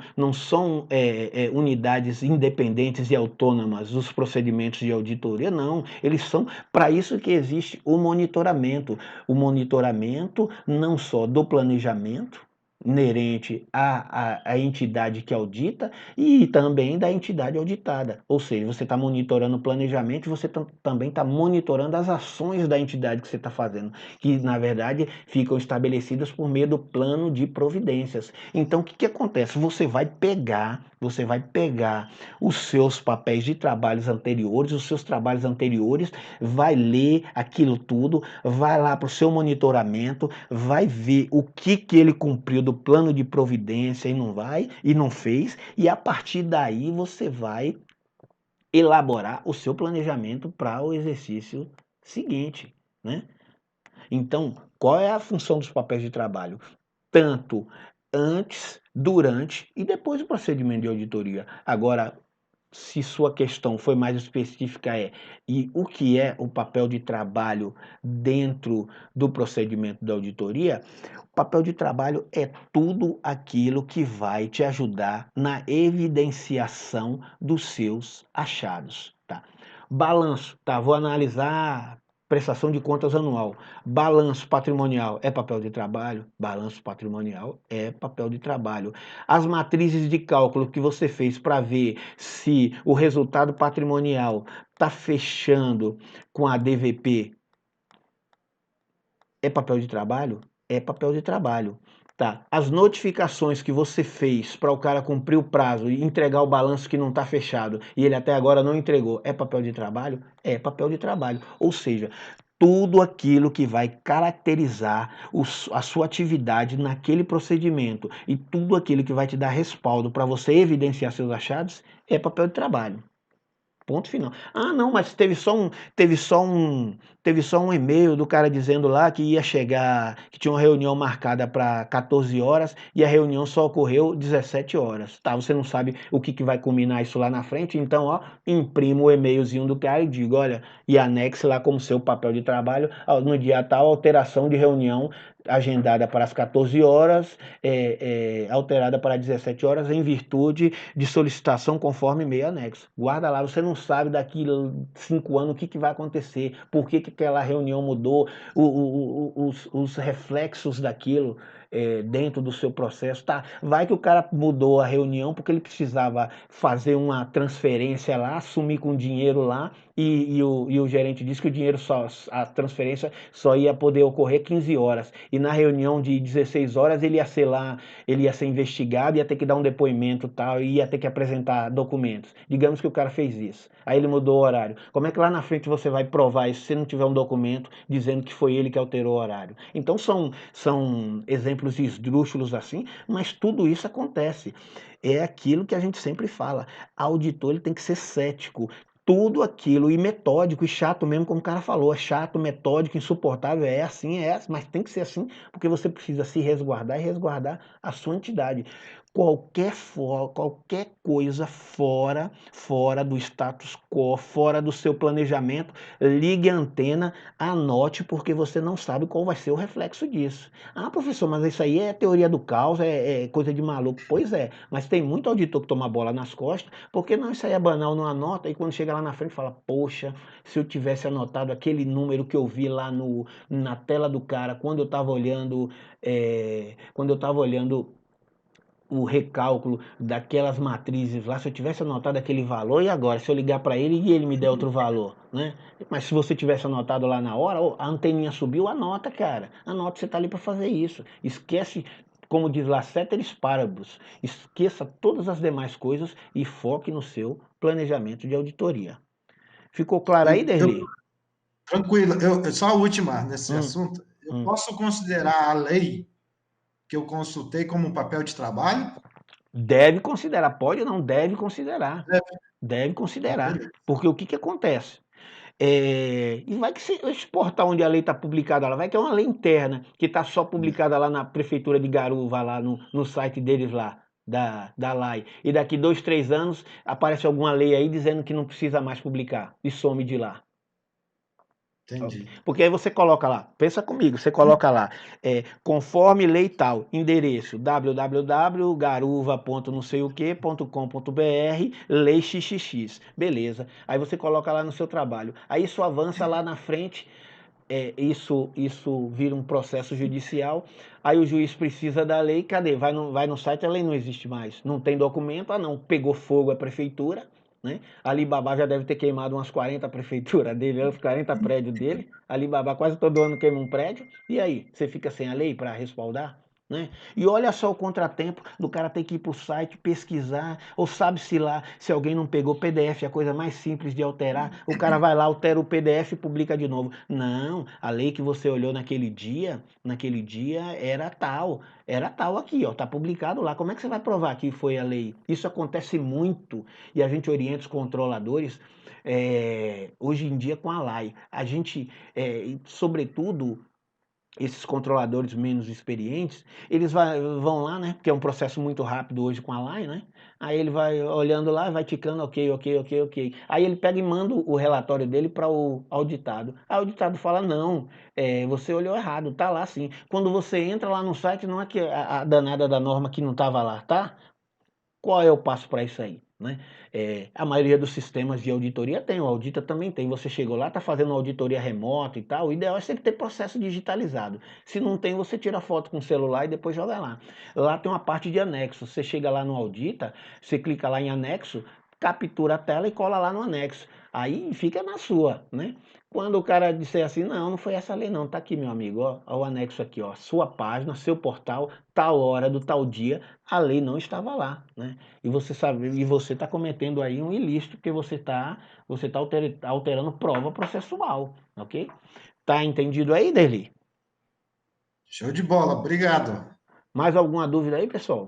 unidades independentes e autônomas os procedimentos de auditoria, não. Eles são, para isso que existe o monitoramento. O monitoramento não só do planejamento, inerente à entidade que audita e também da entidade auditada. Ou seja, você está monitorando o planejamento e você também está monitorando as ações da entidade que você está fazendo, que na verdade ficam estabelecidas por meio do plano de providências. Então, o que acontece? Você vai pegar os seus papéis de trabalhos anteriores, vai ler aquilo tudo, vai lá para o seu monitoramento, vai ver o que ele cumpriu do plano de providência e não fez, e a partir daí você vai elaborar o seu planejamento para o exercício seguinte, né? Então, qual é a função dos papéis de trabalho? Tanto antes, durante e depois do procedimento de auditoria. Agora, se sua questão foi mais específica, e o que é o papel de trabalho dentro do procedimento da auditoria? O papel de trabalho é tudo aquilo que vai te ajudar na evidenciação dos seus achados, tá? Balanço, tá? Vou analisar prestação de contas anual. Balanço patrimonial é papel de trabalho? Balanço patrimonial é papel de trabalho. As matrizes de cálculo que você fez para ver se o resultado patrimonial está fechando com a DVP é papel de trabalho? É papel de trabalho. Tá. As notificações que você fez para o cara cumprir o prazo e entregar o balanço que não está fechado e ele até agora não entregou, é papel de trabalho? É papel de trabalho. Ou seja, tudo aquilo que vai caracterizar a sua atividade naquele procedimento e tudo aquilo que vai te dar respaldo para você evidenciar seus achados é papel de trabalho. Ponto final. Não, mas teve só um e-mail do cara dizendo lá que ia chegar, que tinha uma reunião marcada para 14 horas e a reunião só ocorreu 17 horas. Tá, você não sabe o que vai culminar isso lá na frente, então, imprima o e-mailzinho do cara e diga, olha, e anexe lá como seu papel de trabalho, no dia tal, alteração de reunião agendada para as 14 horas, alterada para 17 horas, em virtude de solicitação conforme e-mail anexo. Guarda lá, você não sabe daqui 5 anos o que vai acontecer, por que aquela reunião mudou, os reflexos daquilo dentro do seu processo. Tá? Vai que o cara mudou a reunião porque ele precisava fazer uma transferência lá, sumir com dinheiro lá, e o gerente disse que o dinheiro a transferência só ia poder ocorrer 15 horas. E na reunião de 16 horas ele ia ser investigado, ia ter que dar um depoimento tal, e ia ter que apresentar documentos. Digamos que o cara fez isso. Aí ele mudou o horário. Como é que lá na frente você vai provar isso se não tiver um documento dizendo que foi ele que alterou o horário? Então são exemplos esdrúxulos assim, mas tudo isso acontece. É aquilo que a gente sempre fala. Auditor ele tem que ser cético. Tudo aquilo, e metódico, e chato mesmo, como o cara falou, é chato, metódico, insuportável, mas tem que ser assim, porque você precisa se resguardar e resguardar a sua entidade. Qualquer coisa fora do status quo, fora do seu planejamento, ligue a antena, anote, porque você não sabe qual vai ser o reflexo disso. Professor, mas isso aí é teoria do caos, é coisa de maluco. Pois é, mas tem muito auditor que toma bola nas costas, porque não, isso aí é banal, não anota, e quando chega lá na frente fala, poxa, se eu tivesse anotado aquele número que eu vi lá na tela do cara, quando eu estava olhando o recálculo daquelas matrizes lá, se eu tivesse anotado aquele valor, e agora, se eu ligar para ele e ele me der outro valor, né? Mas se você tivesse anotado lá na hora, a anteninha subiu, anota, cara. Anota, você tá ali para fazer isso. Esquece como diz lá, ceteris paribus, esqueça todas as demais coisas e foque no seu planejamento de auditoria. Ficou claro aí, Derli? Tranquilo. Só a última nesse assunto. Eu posso considerar a lei que eu consultei como um papel de trabalho? Deve considerar, pode ou não, deve considerar. Deve considerar. Porque o que acontece? E vai que esse portal onde a lei está publicada lá, vai que é uma lei interna, que está só publicada lá na prefeitura de Garuva, lá no site deles lá, da LAI. E daqui 2, 3 anos aparece alguma lei aí dizendo que não precisa mais publicar e some de lá. Entendi. Porque aí você coloca lá, pensa comigo, você coloca lá, conforme lei tal, endereço www.garuva.com.br, lei xxx, beleza. Aí você coloca lá no seu trabalho. Aí isso avança lá na frente, isso vira um processo judicial, aí o juiz precisa da lei, cadê? Vai no site, a lei não existe mais. Não tem documento, não, pegou fogo a prefeitura, né? Alibaba já deve ter queimado umas 40 prefeituras dele, uns 40 prédios dele. Alibaba quase todo ano queima um prédio. E aí, você fica sem a lei para respaldar? Né? E olha só o contratempo do cara ter que ir para o site pesquisar, ou sabe-se lá, se alguém não pegou PDF, a coisa mais simples de alterar, o cara vai lá, altera o PDF e publica de novo. Não, a lei que você olhou naquele dia era tal aqui, ó, tá publicado lá. Como é que você vai provar que foi a lei? Isso acontece muito e a gente orienta os controladores hoje em dia com a LAI. A gente, sobretudo, esses controladores menos experientes, eles vão lá, né? Porque é um processo muito rápido hoje com a LAI, né? Aí ele vai olhando lá, vai ticando, ok. Aí ele pega e manda o relatório dele para o auditado. Aí o auditado fala, não, você olhou errado, tá lá sim. Quando você entra lá no site, não é que a danada da norma que não estava lá, tá? Qual é o passo para isso aí? Né? A maioria dos sistemas de auditoria tem, o Audita também tem. Você chegou lá, está fazendo uma auditoria remota e tal, o ideal é sempre ter processo digitalizado. Se não tem, você tira foto com o celular e depois joga lá. Lá tem uma parte de anexo. Você chega lá no Audita, você clica lá em anexo, captura a tela e cola lá no anexo. Aí fica na sua, né? Quando o cara disser assim, não foi essa lei não, tá aqui meu amigo, ó o anexo aqui, ó, sua página, seu portal, tal hora do tal dia, a lei não estava lá, né? E você sabe, e você está cometendo aí um ilícito, porque você tá alterando prova processual, ok? Tá entendido aí, Derli? Show de bola, obrigado. Mais alguma dúvida aí, pessoal?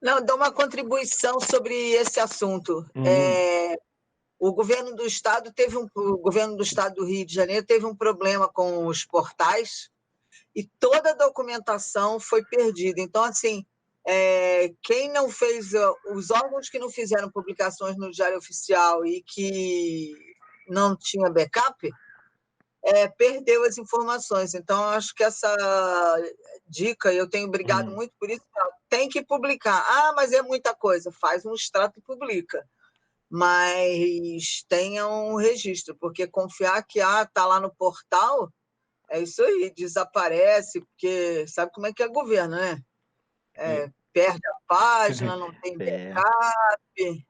Não, dou uma contribuição sobre esse assunto. O governo do estado do Rio de Janeiro teve um problema com os portais e toda a documentação foi perdida. Então, assim, quem não fez, os órgãos que não fizeram publicações no Diário Oficial e que não tinha backup, perdeu as informações. Então, acho que essa dica, eu tenho brigado muito por isso, tem que publicar. Ah, mas é muita coisa, faz um extrato e publica. Mas tenha um registro, porque confiar que está lá no portal, é isso aí, desaparece, porque sabe como é que é governo, né? Perde a página, não tem backup.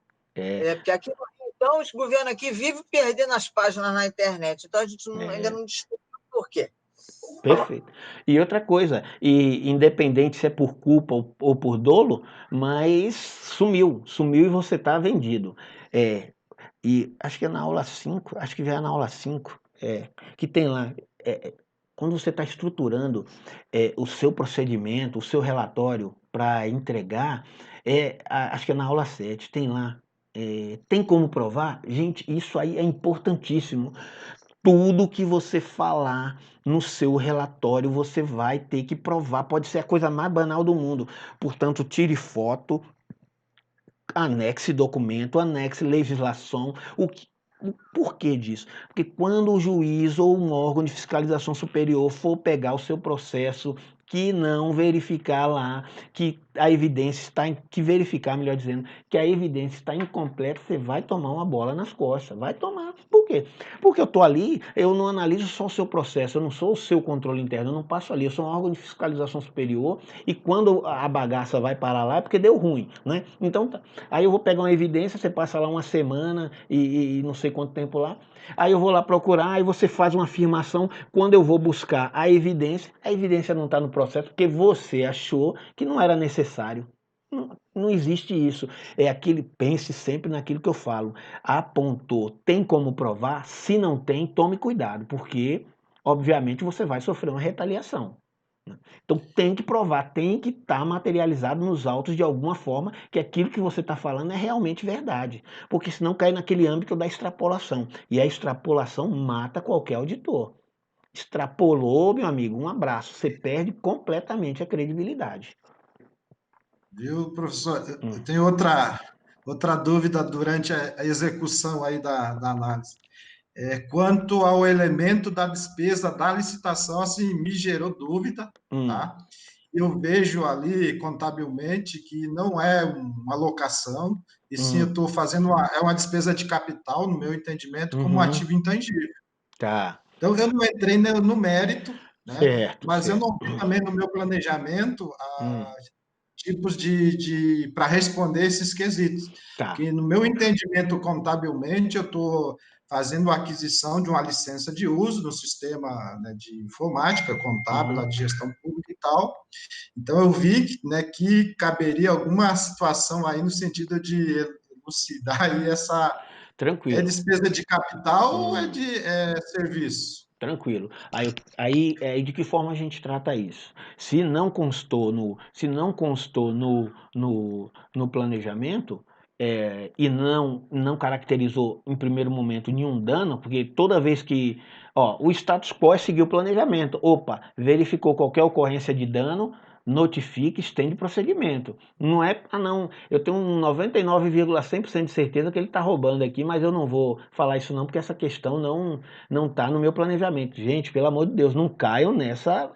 Porque aqui, então, os governos aqui vivem perdendo as páginas na internet, então a gente ainda não descobriu por quê. Perfeito. E outra coisa, independente se é por culpa ou por dolo, mas sumiu e você está vendido. E acho que é na aula 5, acho que já é na aula 5, que tem lá, quando você está estruturando o seu procedimento, o seu relatório para entregar, acho que é na aula 7, tem lá, tem como provar? Gente, isso aí é importantíssimo. Tudo que você falar no seu relatório, você vai ter que provar. Pode ser a coisa mais banal do mundo. Portanto, tire foto, anexe documento, anexe legislação. O porquê disso? Porque quando o juiz ou um órgão de fiscalização superior for pegar o seu processo, que não verificar lá que a evidência está que verificar, melhor dizendo, que a evidência está incompleta, você vai tomar uma bola nas costas, vai tomar. Por quê? Porque eu estou ali, eu não analiso só o seu processo, eu não sou o seu controle interno, eu não passo ali, eu sou um órgão de fiscalização superior e quando a bagaça vai parar lá é porque deu ruim, né? Então, tá. Aí eu vou pegar uma evidência, você passa lá uma semana e não sei quanto tempo lá, aí eu vou lá procurar, aí você faz uma afirmação, quando eu vou buscar a evidência não está no processo porque você achou que não era necessário. Não existe isso. É aquele, pense sempre naquilo que eu falo. Apontou, tem como provar? Se não tem, tome cuidado, porque, obviamente, você vai sofrer uma retaliação. Então tem que provar, tem que estar materializado nos autos de alguma forma que aquilo que você está falando é realmente verdade. Porque senão cai naquele âmbito da extrapolação. E a extrapolação mata qualquer auditor. Extrapolou, meu amigo, um abraço. Você perde completamente a credibilidade. Viu, professor? Eu tenho outra dúvida durante a execução aí da análise. Quanto ao elemento da despesa da licitação, assim, me gerou dúvida, tá? Eu vejo ali contabilmente que não é uma locação, e sim eu estou fazendo uma despesa de capital, no meu entendimento, como um ativo intangível. Tá. Então, eu não entrei no mérito, né? Certo, Mas certo. eu não vi também no meu planejamento tipos para responder esses quesitos. Tá. Que no meu entendimento contabilmente, eu estou fazendo a aquisição de uma licença de uso no sistema, né, de informática contábil, lá de gestão pública e tal. Então, eu vi, né, que caberia alguma situação aí no sentido de elucidar aí essa Tranquilo. despesa de capital ou é de serviço? Tranquilo. Aí, de que forma a gente trata isso? Se não constou no planejamento, e não caracterizou em primeiro momento nenhum dano, porque toda vez que o status quo é seguir o planejamento. Opa, verificou qualquer ocorrência de dano, notifique, estende o procedimento. Não é, não, eu tenho 99,100% de certeza que ele está roubando aqui, mas eu não vou falar isso não, porque essa questão não está no meu planejamento. Gente, pelo amor de Deus, não caiam nessa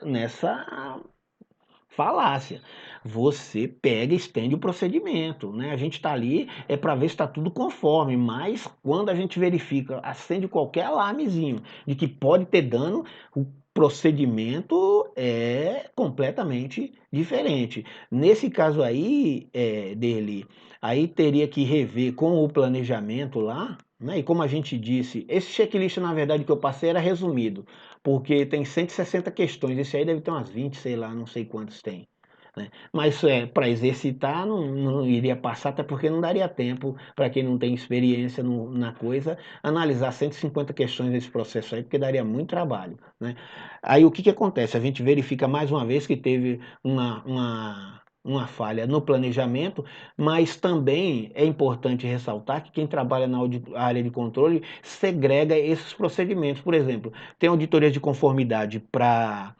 falácia. Você pega e estende o procedimento, né? A gente está ali para ver se está tudo conforme, mas quando a gente verifica, acende qualquer alarmezinho de que pode ter dano, o procedimento é completamente diferente. Nesse caso aí, aí teria que rever com o planejamento lá, né? E como a gente disse, esse checklist, na verdade, que eu passei era resumido, porque tem 160 questões, esse aí deve ter umas 20, sei lá, não sei quantos tem. Né? Mas para exercitar não iria passar, até porque não daria tempo para quem não tem experiência na coisa, analisar 150 questões desse processo aí, porque daria muito trabalho. Né? Aí o que acontece? A gente verifica mais uma vez que teve uma falha no planejamento, mas também é importante ressaltar que quem trabalha na área de controle segrega esses procedimentos. Por exemplo, tem auditorias de conformidade para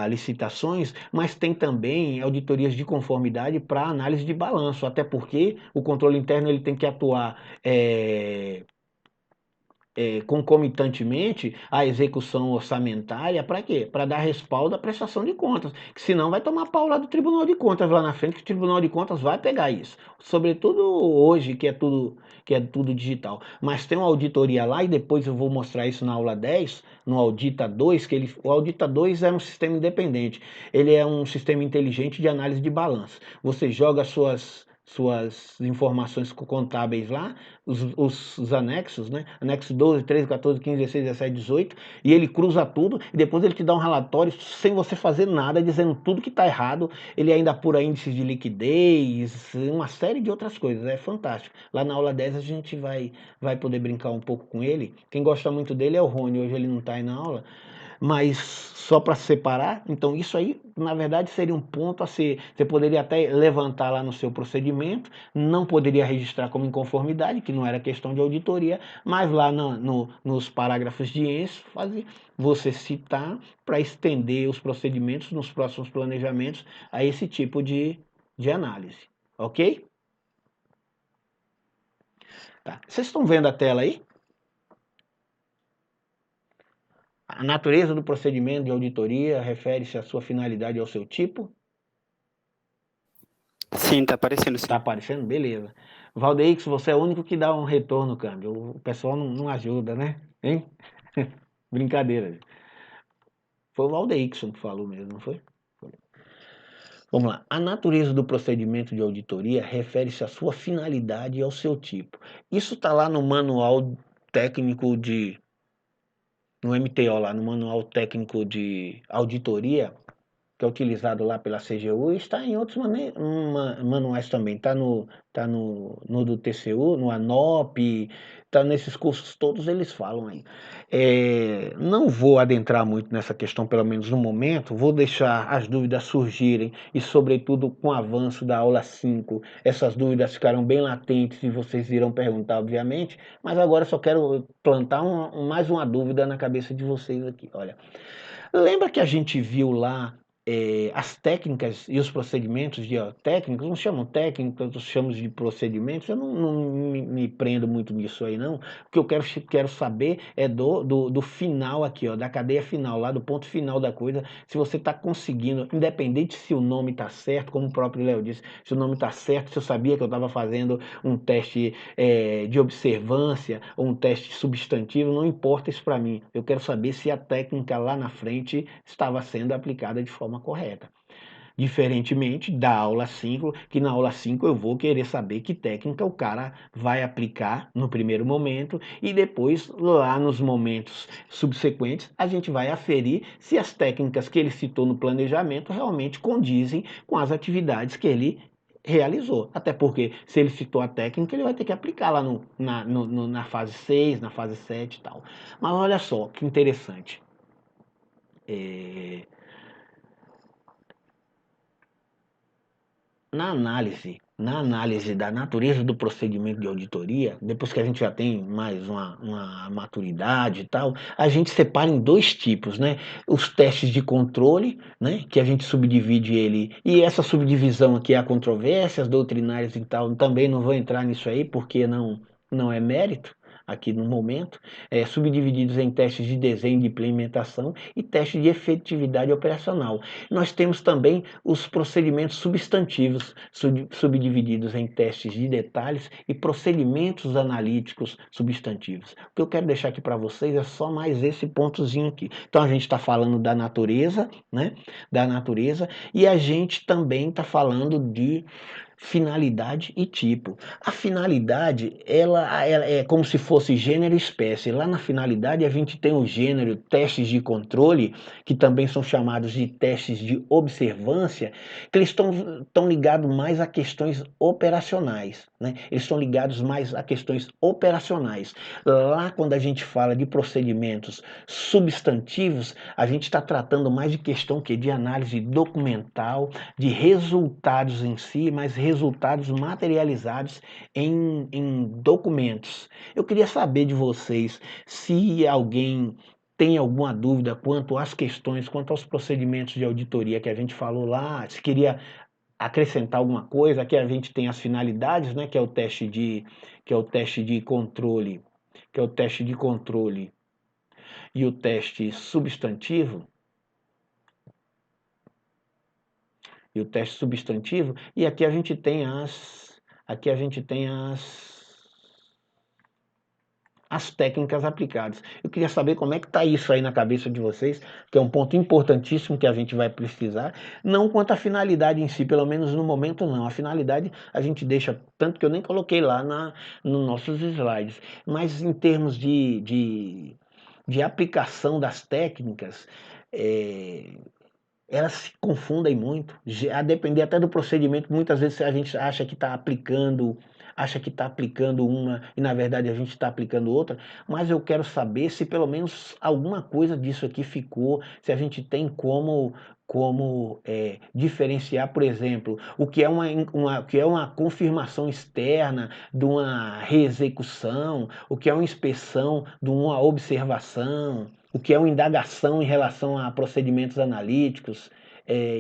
licitações, mas tem também auditorias de conformidade para análise de balanço, até porque o controle interno ele tem que atuar concomitantemente à execução orçamentária, para quê? Para dar respaldo à prestação de contas, que senão vai tomar pau lá do Tribunal de Contas lá na frente, que o Tribunal de Contas vai pegar isso, sobretudo hoje que é tudo digital. Mas tem uma auditoria lá, e depois eu vou mostrar isso na aula 10, no Audita 2, o Audita 2 é um sistema independente, ele é um sistema inteligente de análise de balanço. Você joga suas informações contábeis lá, os anexos, né? Anexo 12, 13, 14, 15, 16, 17, 18, e ele cruza tudo, e depois ele te dá um relatório sem você fazer nada, dizendo tudo que está errado, ele ainda apura índices de liquidez, uma série de outras coisas, é fantástico. Lá na aula 10 a gente vai poder brincar um pouco com ele, quem gosta muito dele é o Rony, hoje ele não está aí na aula, mas só para separar, então isso aí, na verdade, seria um ponto a ser, você poderia até levantar lá no seu procedimento, não poderia registrar como inconformidade, que não era questão de auditoria, mas lá nos parágrafos de ENS, você citar para estender os procedimentos nos próximos planejamentos a esse tipo de análise, ok? Tá. Vocês estão vendo a tela aí? A natureza do procedimento de auditoria refere-se à sua finalidade e ao seu tipo? Sim, tá aparecendo sim. Tá aparecendo? Beleza. Valdeix, você é o único que dá um retorno, câmbio. O pessoal não ajuda, né? Hein? Brincadeira. Foi o Valdeixon que falou mesmo, não foi? Vamos lá. A natureza do procedimento de auditoria refere-se à sua finalidade e ao seu tipo. Isso está lá no manual técnico no MTO, lá no manual técnico de auditoria, que é utilizado lá pela CGU, e está em outros manuais também. Está no do TCU, no ANOP, está nesses cursos todos, eles falam aí. Não vou adentrar muito nessa questão, pelo menos no momento, vou deixar as dúvidas surgirem e, sobretudo, com o avanço da aula 5, essas dúvidas ficarão bem latentes e vocês irão perguntar, obviamente, mas agora só quero plantar mais uma dúvida na cabeça de vocês aqui. Olha, lembra que a gente viu lá as técnicas e os procedimentos técnicos, uns chamam técnicos, outros chamam de procedimentos, eu não me prendo muito nisso aí não, o que eu quero saber é do final aqui, da cadeia final, lá do ponto final da coisa, se você está conseguindo, independente se o nome está certo, como o próprio Léo disse, se o nome está certo, se eu sabia que eu estava fazendo um teste de observância ou um teste substantivo, não importa isso para mim, eu quero saber se a técnica lá na frente estava sendo aplicada de forma correta. Diferentemente da aula 5, que na aula 5 eu vou querer saber que técnica o cara vai aplicar no primeiro momento e depois, lá nos momentos subsequentes, a gente vai aferir se as técnicas que ele citou no planejamento realmente condizem com as atividades que ele realizou. Até porque, se ele citou a técnica, ele vai ter que aplicar lá na fase 6, na fase 7 e tal. Mas olha só, que interessante. Na análise da natureza do procedimento de auditoria, depois que a gente já tem mais uma maturidade e tal, a gente separa em dois tipos, né? Os testes de controle, né? Que a gente subdivide ele, e essa subdivisão aqui é a controvérsias doutrinárias e tal, também não vou entrar nisso aí, porque não é mérito aqui no momento, subdivididos em testes de desenho de implementação e testes de efetividade operacional. Nós temos também os procedimentos substantivos, subdivididos em testes de detalhes e procedimentos analíticos substantivos. O que eu quero deixar aqui para vocês é só mais esse pontozinho aqui. Então a gente está falando da natureza, né? Da natureza, e a gente também está falando de finalidade e tipo. A finalidade, ela é como se fosse gênero e espécie. Lá na finalidade a gente tem o gênero, testes de controle, que também são chamados de testes de observância, que eles estão ligados mais a questões operacionais, né? Eles estão ligados mais a questões operacionais. Lá, quando a gente fala de procedimentos substantivos, a gente está tratando mais de questão de análise documental, de resultados em si, mas resultados materializados em documentos. Eu queria saber de vocês se alguém tem alguma dúvida quanto às questões, quanto aos procedimentos de auditoria que a gente falou lá, se queria acrescentar alguma coisa. Aqui a gente tem as finalidades, né, que é o teste de controle, e o teste substantivo. E aqui a gente tem as técnicas aplicadas. Eu queria saber como é que está isso aí na cabeça de vocês, que é um ponto importantíssimo que a gente vai precisar, não quanto à finalidade em si, pelo menos no momento não. A finalidade a gente deixa, tanto que eu nem coloquei lá nos nossos slides, mas em termos de aplicação das técnicas, elas se confundem muito, a depender até do procedimento. Muitas vezes a gente acha que está aplicando uma e na verdade a gente está aplicando outra, mas eu quero saber se pelo menos alguma coisa disso aqui ficou, se a gente tem como diferenciar, por exemplo, o que é uma confirmação externa de uma reexecução, o que é uma inspeção de uma observação, o que é uma indagação em relação a procedimentos analíticos.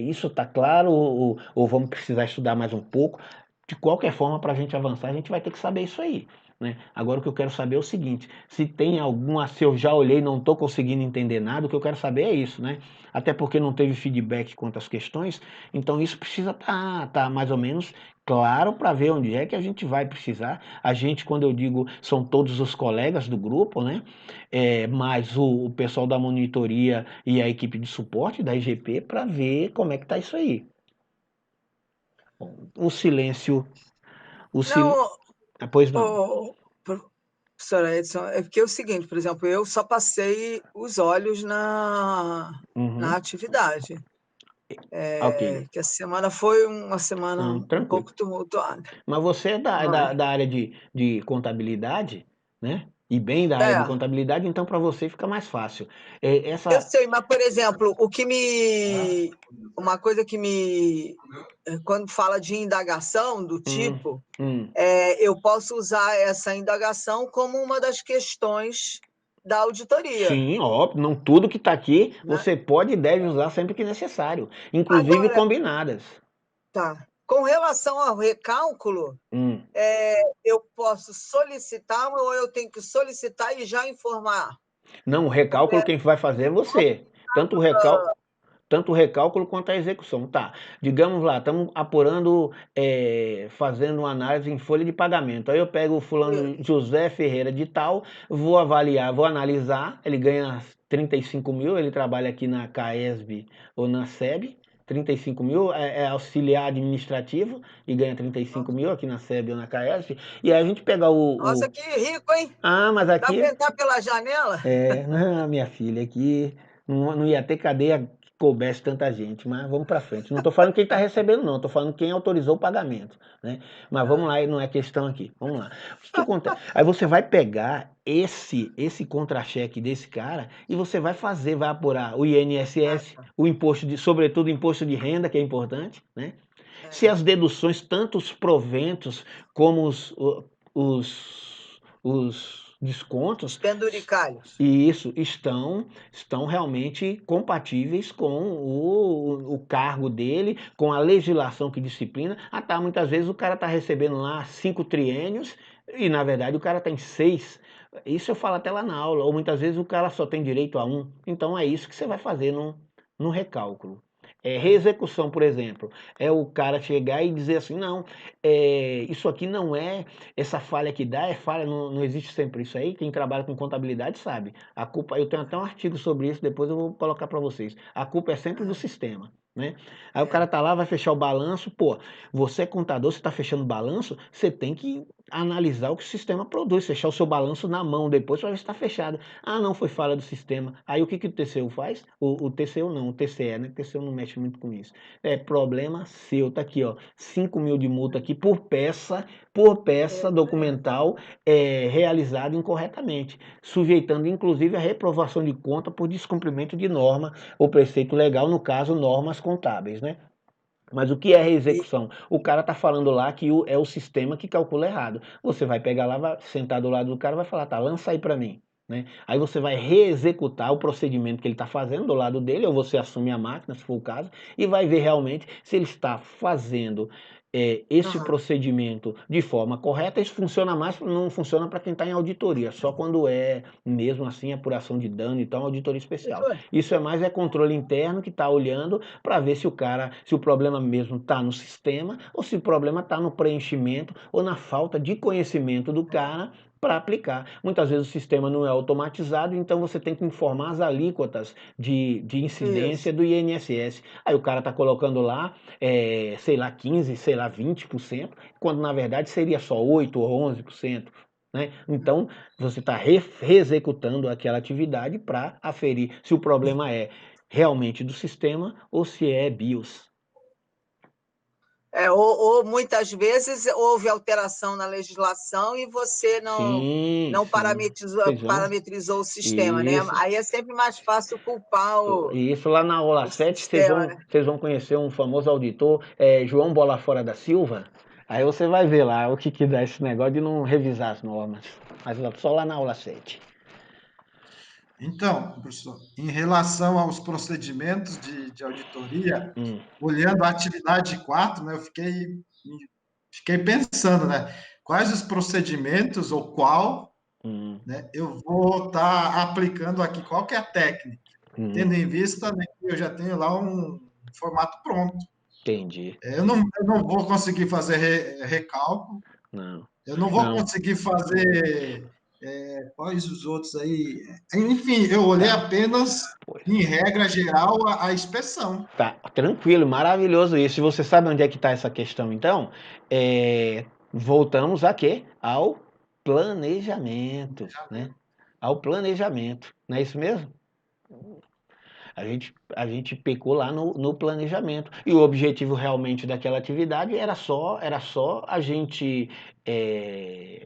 Isso está claro ou vamos precisar estudar mais um pouco? De qualquer forma, para a gente avançar, a gente vai ter que saber isso aí, né? Agora o que eu quero saber é o seguinte, se eu já olhei e não estou conseguindo entender nada, o que eu quero saber é isso, né? Até porque não teve feedback quanto às questões, então isso precisa tá mais ou menos claro para ver onde é que a gente vai precisar. A gente, quando eu digo, são todos os colegas do grupo, né? Mais o pessoal da monitoria e a equipe de suporte da IGP para ver como é que está isso aí. O silêncio. Pois não. Professora Edson, é porque é o seguinte, por exemplo, eu só passei os olhos na atividade. Ok. Que a semana foi uma semana Não, um tranquilo. pouco tumultuada. Mas você é da área de contabilidade, né? E bem da área de contabilidade, então para você fica mais fácil. Eu sei, mas, por exemplo, uma coisa que me... Quando fala de indagação do tipo, eu posso usar essa indagação como uma das questões da auditoria. Sim, óbvio. Não tudo que está aqui você pode e deve usar sempre que necessário, inclusive agora, combinadas. Tá. Com relação ao recálculo, eu posso solicitar ou eu tenho que solicitar e já informar? Não, o recálculo quem vai fazer é você. Tanto o recálculo quanto a execução. Tá, digamos lá, estamos apurando, fazendo uma análise em folha de pagamento. Aí eu pego o fulano José Ferreira de tal, vou avaliar, vou analisar, ele ganha 35 mil, ele trabalha aqui na CAESB ou na SEB, 35 mil, é auxiliar administrativo e ganha 35 mil aqui na SEB ou na CAESB, e aí a gente pega Nossa, que rico, hein? Ah, mas aqui... Dá pra entrar pela janela? Não, minha filha, aqui não ia ter cadeia que coubesse tanta gente, mas vamos para frente. Não estou falando quem está recebendo, não, estou falando quem autorizou o pagamento, né? Mas vamos lá, não é questão aqui. Vamos lá. O que acontece? Aí você vai pegar esse contra-cheque desse cara e você vai apurar o INSS, o imposto sobretudo o imposto de renda, que é importante, né? Se as deduções, tanto os proventos como os descontos, penduricalhos, isso, estão realmente compatíveis com o cargo dele, com a legislação que disciplina. Muitas vezes o cara está recebendo lá 5 triênios e na verdade o cara está em 6. Isso eu falo até lá na aula, ou muitas vezes o cara só tem direito a 1. Então é isso que você vai fazer no recálculo. Reexecução, por exemplo, é o cara chegar e dizer assim, não, isso aqui não é, essa falha que dá é falha, não existe sempre isso aí, quem trabalha com contabilidade sabe, a culpa, eu tenho até um artigo sobre isso, depois eu vou colocar para vocês, a culpa é sempre do sistema, né? Aí o cara tá lá, vai fechar o balanço, você é contador, você está fechando o balanço, você tem que analisar o que o sistema produz, fechar o seu balanço na mão depois para ver se está fechado. Não, foi falha do sistema. Aí o que o TCU faz? O TCU não, o TCE, né? O TCU não mexe muito com isso. É problema seu, tá aqui, ó, 5 mil de multa aqui por peça documental realizada incorretamente, sujeitando inclusive a reprovação de conta por descumprimento de norma ou preceito legal, no caso, normas contábeis, né? Mas o que é reexecução? O cara tá falando lá que é o sistema que calcula errado. Você vai pegar lá, vai sentar do lado do cara e vai falar, tá, lança aí para mim. Né? Aí você vai reexecutar o procedimento que ele está fazendo do lado dele, ou você assume a máquina, se for o caso, e vai ver realmente se ele está fazendo esse procedimento de forma correta. Isso funciona mais, não funciona para quem está em auditoria, só quando é mesmo assim apuração de dano, então auditoria especial. Isso é mais controle interno que está olhando para ver se o problema mesmo está no sistema ou se o problema está no preenchimento ou na falta de conhecimento do cara para aplicar. Muitas vezes o sistema não é automatizado, então você tem que informar as alíquotas de incidência do INSS. Aí o cara está colocando lá, sei lá, 15%, sei lá, 20%, quando na verdade seria só 8% ou 11%. Né? Então, você está reexecutando aquela atividade para aferir se o problema é realmente do sistema ou se é BIOS. Ou muitas vezes houve alteração na legislação e você não parametrizou o sistema, isso. Né? Aí é sempre mais fácil culpar o Isso, lá na aula 7, vocês vão conhecer um famoso auditor, João Bola Fora da Silva. Aí você vai ver lá o que dá esse negócio de não revisar as normas. Mas só lá na aula 7. Então, professor, em relação aos procedimentos de auditoria, olhando a atividade 4, né, eu fiquei pensando, né, quais os procedimentos ou qual né, eu vou estar aplicando aqui, qual que é a técnica, tendo em vista né, que eu já tenho lá um formato pronto. Entendi. Eu não vou conseguir fazer recálculo, eu não vou conseguir fazer... quais os outros aí? Enfim, eu olhei apenas, em regra geral, a inspeção. Tá, tranquilo, maravilhoso isso. E você sabe onde é que está essa questão, então? Voltamos a quê? Ao planejamento, né? Ao planejamento, não é isso mesmo? A gente pecou lá no planejamento. E o objetivo realmente daquela atividade era só a gente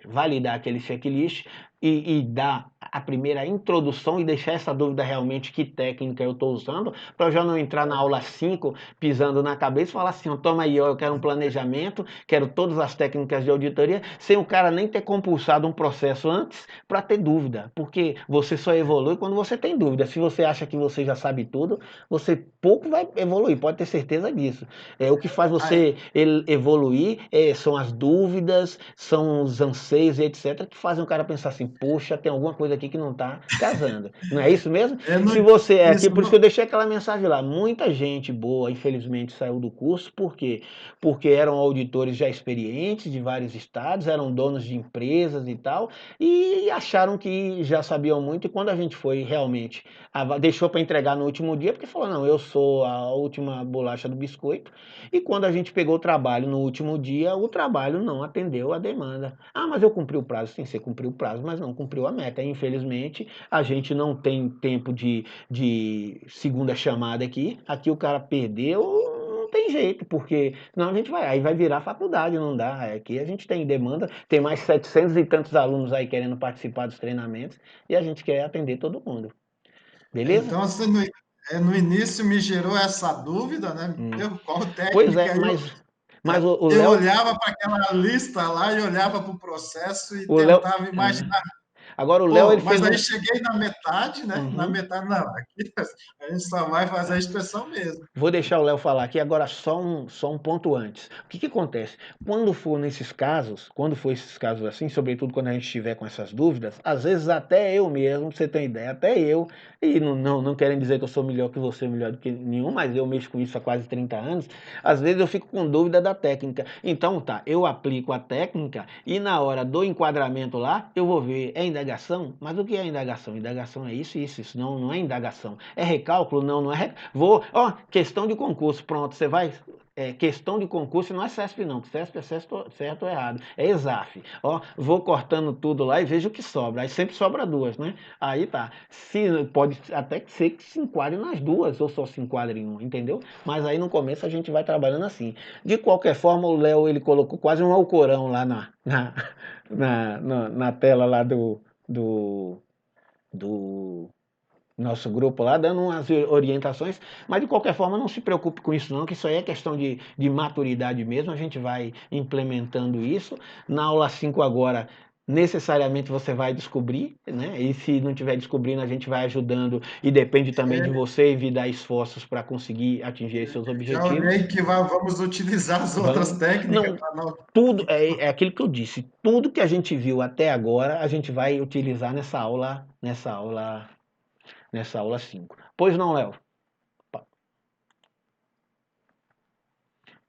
validar aquele checklist e dar a primeira introdução e deixar essa dúvida realmente que técnica eu estou usando, para eu já não entrar na aula 5 pisando na cabeça e falar assim, ó, toma aí, ó, eu quero um planejamento, quero todas as técnicas de auditoria, sem o cara nem ter compulsado um processo antes para ter dúvida, porque você só evolui quando você tem dúvida. Se você acha que você já sabe tudo, você pouco vai evoluir, pode ter certeza disso. O que faz você evoluir são as dúvidas, são os anseios, etc., que fazem o cara pensar assim, poxa, tem alguma coisa aqui que não está casando. Não é isso mesmo? Se você é aqui, por isso que eu deixei aquela mensagem lá. Muita gente boa, infelizmente, saiu do curso. Por quê? Porque eram auditores já experientes de vários estados, eram donos de empresas e tal, e acharam que já sabiam muito. E quando a gente foi realmente, deixou para entregar no último dia, porque falou, não, eu sou a última bolacha do biscoito. E quando a gente pegou o trabalho no último dia, o trabalho não atendeu a demanda. Ah, mas eu cumpri o prazo. Sim, você cumpriu o prazo, mas não cumpriu a meta. Infelizmente, a gente não tem tempo de segunda chamada aqui. Aqui o cara perdeu, não tem jeito, porque senão a gente aí vai virar faculdade, não dá. Aqui a gente tem demanda, tem mais 700 e tantos alunos aí querendo participar dos treinamentos e a gente quer atender todo mundo. Beleza? Então, você no início me gerou essa dúvida, né? Qual técnica? Pois é, mas o Léo... Eu olhava para aquela lista lá e olhava para o processo e tentava imaginar. Agora o Léo, ele mas aí cheguei na metade, né? Na metade, não, aqui a gente só vai fazer a inspeção mesmo. Vou deixar o Léo falar aqui, agora só um ponto antes. O que acontece? Quando for esses casos assim, sobretudo quando a gente estiver com essas dúvidas, às vezes até eu mesmo, pra você ter ideia, até eu, e não querem dizer que eu sou melhor que você, melhor do que nenhum, mas eu mexo com isso há quase 30 anos, às vezes eu fico com dúvida da técnica. Então tá, eu aplico a técnica e na hora do enquadramento lá, eu vou ver, é indagação? Mas o que é indagação? Indagação é isso, não é indagação. É recálculo? Não é questão de concurso, pronto, você vai... questão de concurso não é CESP não, CESP é certo ou errado, é ESAF. Vou cortando tudo lá e vejo o que sobra, aí sempre sobra duas, né? Aí tá, pode até ser que se enquadre nas duas, ou só se enquadre em uma, entendeu? Mas aí no começo a gente vai trabalhando assim. De qualquer forma, o Léo, ele colocou quase um alcorão lá na tela lá do nosso grupo lá, dando umas orientações, mas de qualquer forma não se preocupe com isso não, que isso aí é questão de maturidade mesmo, a gente vai implementando isso. Na aula 5 agora, necessariamente você vai descobrir, né? E se não estiver descobrindo, a gente vai ajudando e depende também de você evitar esforços para conseguir atingir seus objetivos. Já olhei que vamos utilizar as outras técnicas. Tudo, é aquilo que eu disse, tudo que a gente viu até agora, a gente vai utilizar nessa aula 5. Pois não, Léo?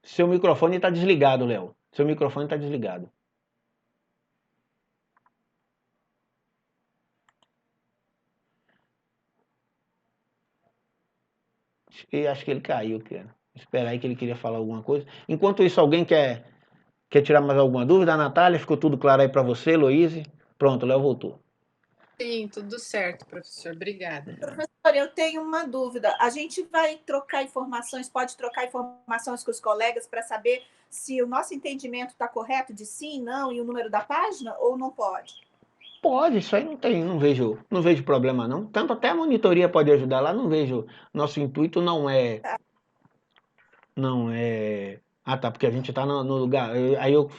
Seu microfone está desligado, Léo. Seu microfone está desligado. E acho que ele caiu, cara. Espera aí que ele queria falar alguma coisa. Enquanto isso, alguém quer tirar mais alguma dúvida? A Natália, ficou tudo claro aí para você, Heloíse? Pronto, Léo voltou. Sim, tudo certo, professor. Obrigada. Professor, eu tenho uma dúvida. A gente vai trocar informações, pode trocar informações com os colegas para saber se o nosso entendimento está correto de sim, não e o número da página, ou não pode? Pode, isso aí não vejo problema não. Tanto até a monitoria pode ajudar lá, não vejo. Nosso intuito não é... Ah, tá, porque a gente está no lugar...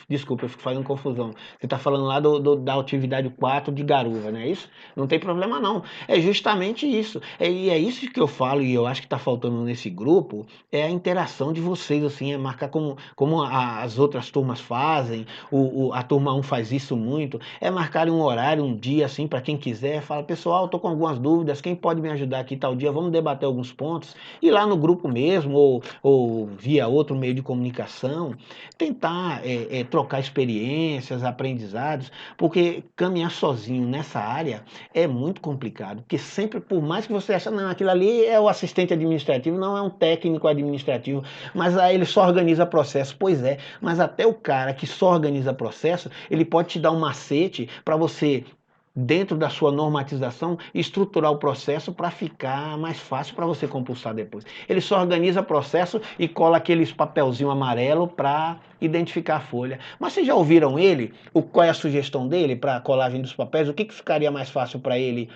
Desculpa, eu fico fazendo confusão. Você está falando lá da atividade 4 de Garuva, não é isso? Não tem problema não. É justamente isso. E é isso que eu falo, e eu acho que está faltando nesse grupo, é a interação de vocês, assim, é marcar como as outras turmas fazem, a turma 1 faz isso muito, é marcar um horário, um dia, assim, para quem quiser, fala, pessoal, eu tô com algumas dúvidas, quem pode me ajudar aqui tal dia, vamos debater alguns pontos, e lá no grupo mesmo, ou via outro meio de comunicação, tentar trocar experiências, aprendizados, porque caminhar sozinho nessa área é muito complicado, porque sempre, por mais que você ache, não, aquilo ali é o assistente administrativo, não é um técnico administrativo, mas aí ele só organiza processo. Pois é, mas até o cara que só organiza processo, ele pode te dar um macete para você dentro da sua normatização, estruturar o processo para ficar mais fácil para você compulsar depois. Ele só organiza o processo e cola aqueles papelzinho amarelo para identificar a folha. Mas vocês já ouviram ele? Qual é a sugestão dele para a colagem dos papéis? O que ficaria mais fácil para ele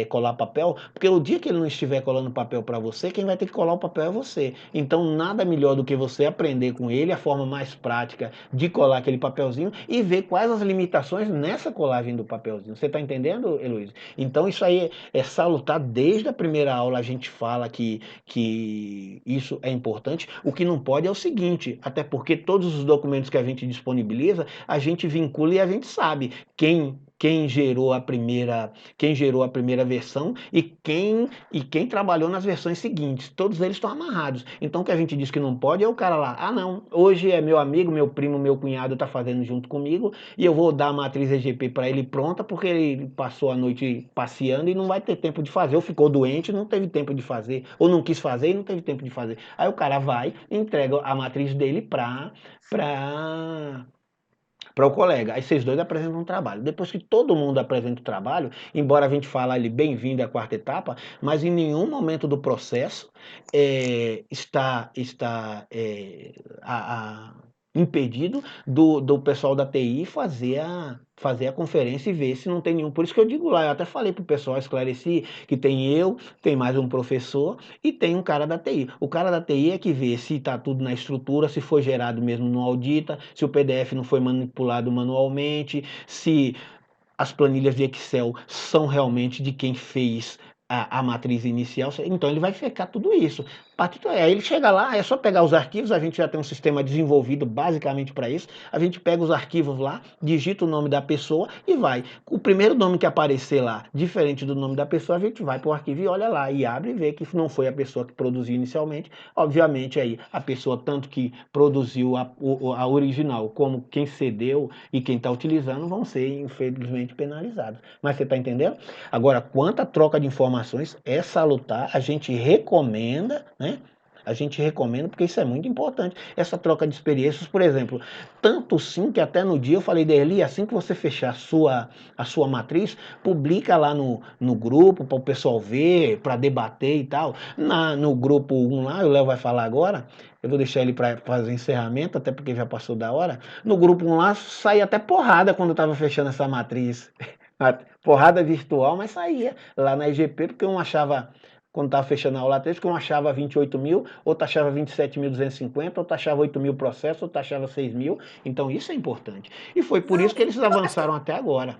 colar papel? Porque o dia que ele não estiver colando papel para você, quem vai ter que colar o papel é você. Então nada melhor do que você aprender com ele a forma mais prática de colar aquele papelzinho e ver quais as limitações nessa colagem do papelzinho. Você está entendendo, Heloísa? Então isso aí é salutar. Desde a primeira aula a gente fala que isso é importante. O que não pode é o seguinte, até porque todos os documentos que a gente disponibiliza, a gente vincula e a gente sabe quem gerou a primeira versão e quem trabalhou nas versões seguintes. Todos eles estão amarrados. Então o que a gente diz que não pode é o cara lá, não, hoje é meu amigo, meu primo, meu cunhado está fazendo junto comigo e eu vou dar a matriz EGP para ele pronta porque ele passou a noite passeando e não vai ter tempo de fazer, ou ficou doente e não teve tempo de fazer, ou não quis fazer e não teve tempo de fazer. Aí o cara vai e entrega a matriz dele para o colega. Aí vocês dois apresentam um trabalho. Depois que todo mundo apresenta o trabalho, embora a gente fale ali bem-vindo à quarta etapa, mas em nenhum momento do processo está impedido do pessoal da TI fazer a conferência e ver se não tem nenhum. Por isso que eu digo lá, eu até falei pro pessoal, esclareci que tem mais um professor e tem um cara da TI. O cara da TI é que vê se está tudo na estrutura, se foi gerado mesmo no audita, se o PDF não foi manipulado manualmente, se as planilhas de Excel são realmente de quem fez a matriz inicial. Então ele vai checar tudo isso. Aí ele chega lá, é só pegar os arquivos, a gente já tem um sistema desenvolvido basicamente para isso, a gente pega os arquivos lá, digita o nome da pessoa e vai. O primeiro nome que aparecer lá, diferente do nome da pessoa, a gente vai para o arquivo e olha lá, e abre e vê que não foi a pessoa que produziu inicialmente. Obviamente aí, a pessoa tanto que produziu a original, como quem cedeu e quem está utilizando, vão ser infelizmente penalizados. Mas você está entendendo? Agora, quanto à troca de informações, é salutar, a gente recomenda, né? A gente recomenda porque isso é muito importante. Essa troca de experiências, por exemplo, tanto sim que até no dia eu falei dele, assim que você fechar a sua matriz, publica lá no grupo para o pessoal ver, para debater e tal. No grupo 1 lá, o Léo vai falar agora, eu vou deixar ele para fazer encerramento, até porque já passou da hora. No grupo 1 lá, saía até porrada quando eu estava fechando essa matriz. Porrada virtual, mas saía lá na IGP, porque um achava, quando estava fechando a aula 3, que um achava 28 mil, outro achava 27.250, outro achava 8 mil processos, outro achava 6 mil. Então isso é importante. E foi por isso que eles avançaram até agora.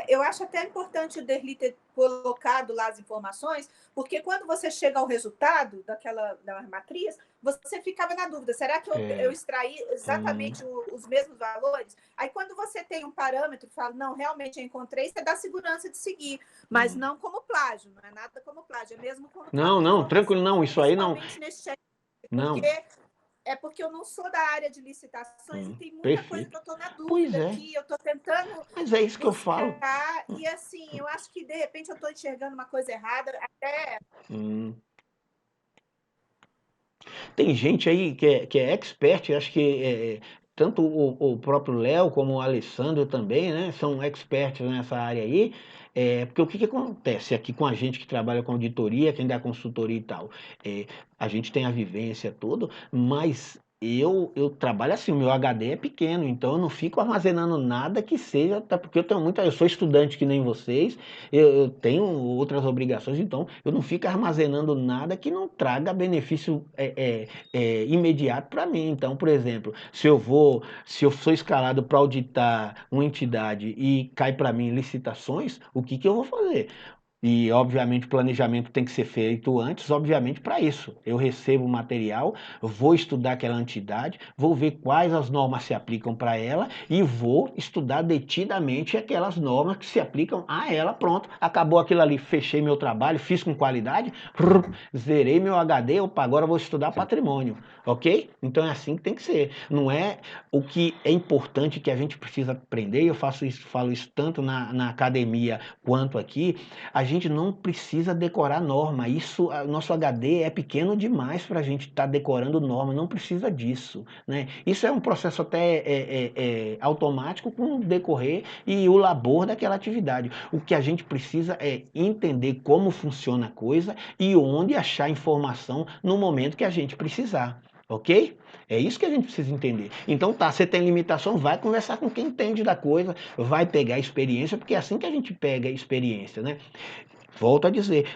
Eu acho até importante o Derli ter colocado lá as informações, porque quando você chega ao resultado da matriz, você ficava na dúvida, será que eu extraí exatamente os mesmos valores? Aí quando você tem um parâmetro, fala, não, realmente eu encontrei, você dá segurança de seguir, mas não como plágio, não é nada como plágio, é mesmo como... Não, tranquilo, não, isso aí não... Não. Porque eu não sou da área de licitações e tem muita coisa que eu estou na dúvida aqui, eu estou tentando... Mas é isso que eu falo. E assim, eu acho que de repente eu estou enxergando uma coisa errada, até... Tem gente aí que é expert, acho que tanto o próprio Léo como o Alessandro também, né, são experts nessa área aí, porque o que acontece aqui com a gente que trabalha com auditoria, quem dá consultoria e tal, a gente tem a vivência toda, mas eu trabalho assim, o meu HD é pequeno, então eu não fico armazenando nada que seja, até porque eu sou estudante que nem vocês, eu tenho outras obrigações, então eu não fico armazenando nada que não traga benefício imediato para mim. Então, por exemplo, se eu sou escalado para auditar uma entidade e cai para mim licitações, o que eu vou fazer? E, obviamente, o planejamento tem que ser feito antes, obviamente, para isso. Eu recebo o material, vou estudar aquela entidade, vou ver quais as normas se aplicam para ela e vou estudar detidamente aquelas normas que se aplicam a ela. Pronto, acabou aquilo ali, fechei meu trabalho, fiz com qualidade, zerei meu HD, opa, agora vou estudar patrimônio, ok? Então é assim que tem que ser. Não é o que é importante que a gente precisa aprender, eu falo isso tanto na academia quanto aqui, a gente gente não precisa decorar norma. Isso, nosso HD é pequeno demais para a gente estar decorando norma, não precisa disso, né? Isso é um processo até automático com o decorrer e o labor daquela atividade. O que a gente precisa é entender como funciona a coisa e onde achar informação no momento que a gente precisar, ok? É isso que a gente precisa entender. Então tá, você tem limitação, vai conversar com quem entende da coisa, vai pegar experiência, porque é assim que a gente pega experiência, né? Volto a dizer,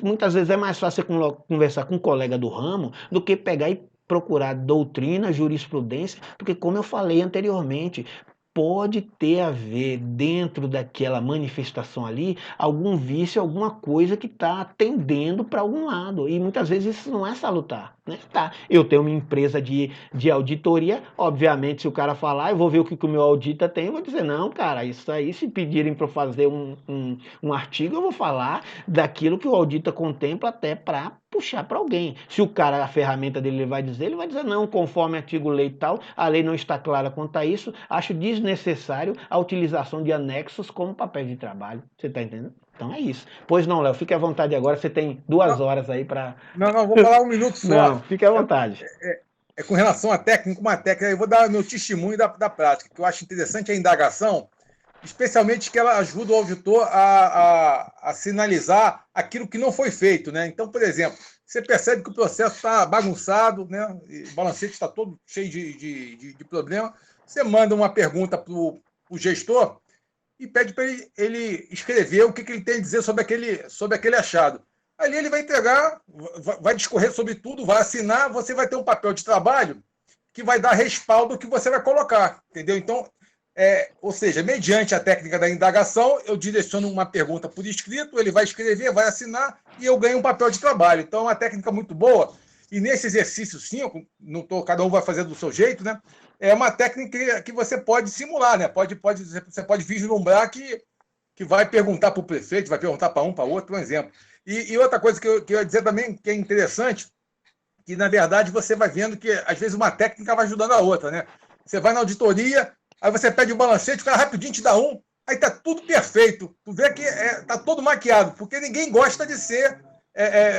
muitas vezes é mais fácil você conversar com um colega do ramo do que pegar e procurar doutrina, jurisprudência, porque como eu falei anteriormente, pode ter a ver dentro daquela manifestação ali algum vício, alguma coisa que está tendendo para algum lado. E muitas vezes isso não é salutar, né? Tá, eu tenho uma empresa de auditoria, obviamente se o cara falar, eu vou ver o que o meu audita tem, eu vou dizer, não, cara, isso aí se pedirem para eu fazer um artigo, eu vou falar daquilo que o audita contempla até para puxar para alguém. Se o cara, a ferramenta dele ele vai dizer não, conforme artigo lei tal, a lei não está clara quanto a isso, acho desnecessário a utilização de anexos como papel de trabalho. Você está entendendo? Então é isso. Pois não, Léo, fique à vontade agora, você tem 2 horas aí para... Não, vou falar 1 minuto só. Não, fique à vontade. É com relação à técnica, uma técnica, eu vou dar meu testemunho da prática, que eu acho interessante a indagação, especialmente que ela ajuda o auditor a sinalizar aquilo que não foi feito, né? Então, por exemplo, você percebe que o processo está bagunçado, né? O balancete está todo cheio de problema, você manda uma pergunta para o gestor e pede para ele escrever o que ele tem a dizer sobre aquele achado. Ali ele vai entregar, vai discorrer sobre tudo, vai assinar, você vai ter um papel de trabalho que vai dar respaldo ao que você vai colocar, entendeu? Então, ou seja, mediante a técnica da indagação, eu direciono uma pergunta por escrito, ele vai escrever, vai assinar e eu ganho um papel de trabalho. Então, é uma técnica muito boa. E nesse exercício 5, cada um vai fazer do seu jeito, né? É uma técnica que você pode simular, né? Você pode vislumbrar que vai perguntar para o prefeito, vai perguntar para um, para outro, um exemplo. E outra coisa que eu ia dizer também, que é interessante, que na verdade você vai vendo que às vezes uma técnica vai ajudando a outra, né? Você vai na auditoria, aí você pede um balancete, o cara rapidinho te dá um, aí tá tudo perfeito. Tu vê que tá todo maquiado, porque ninguém gosta de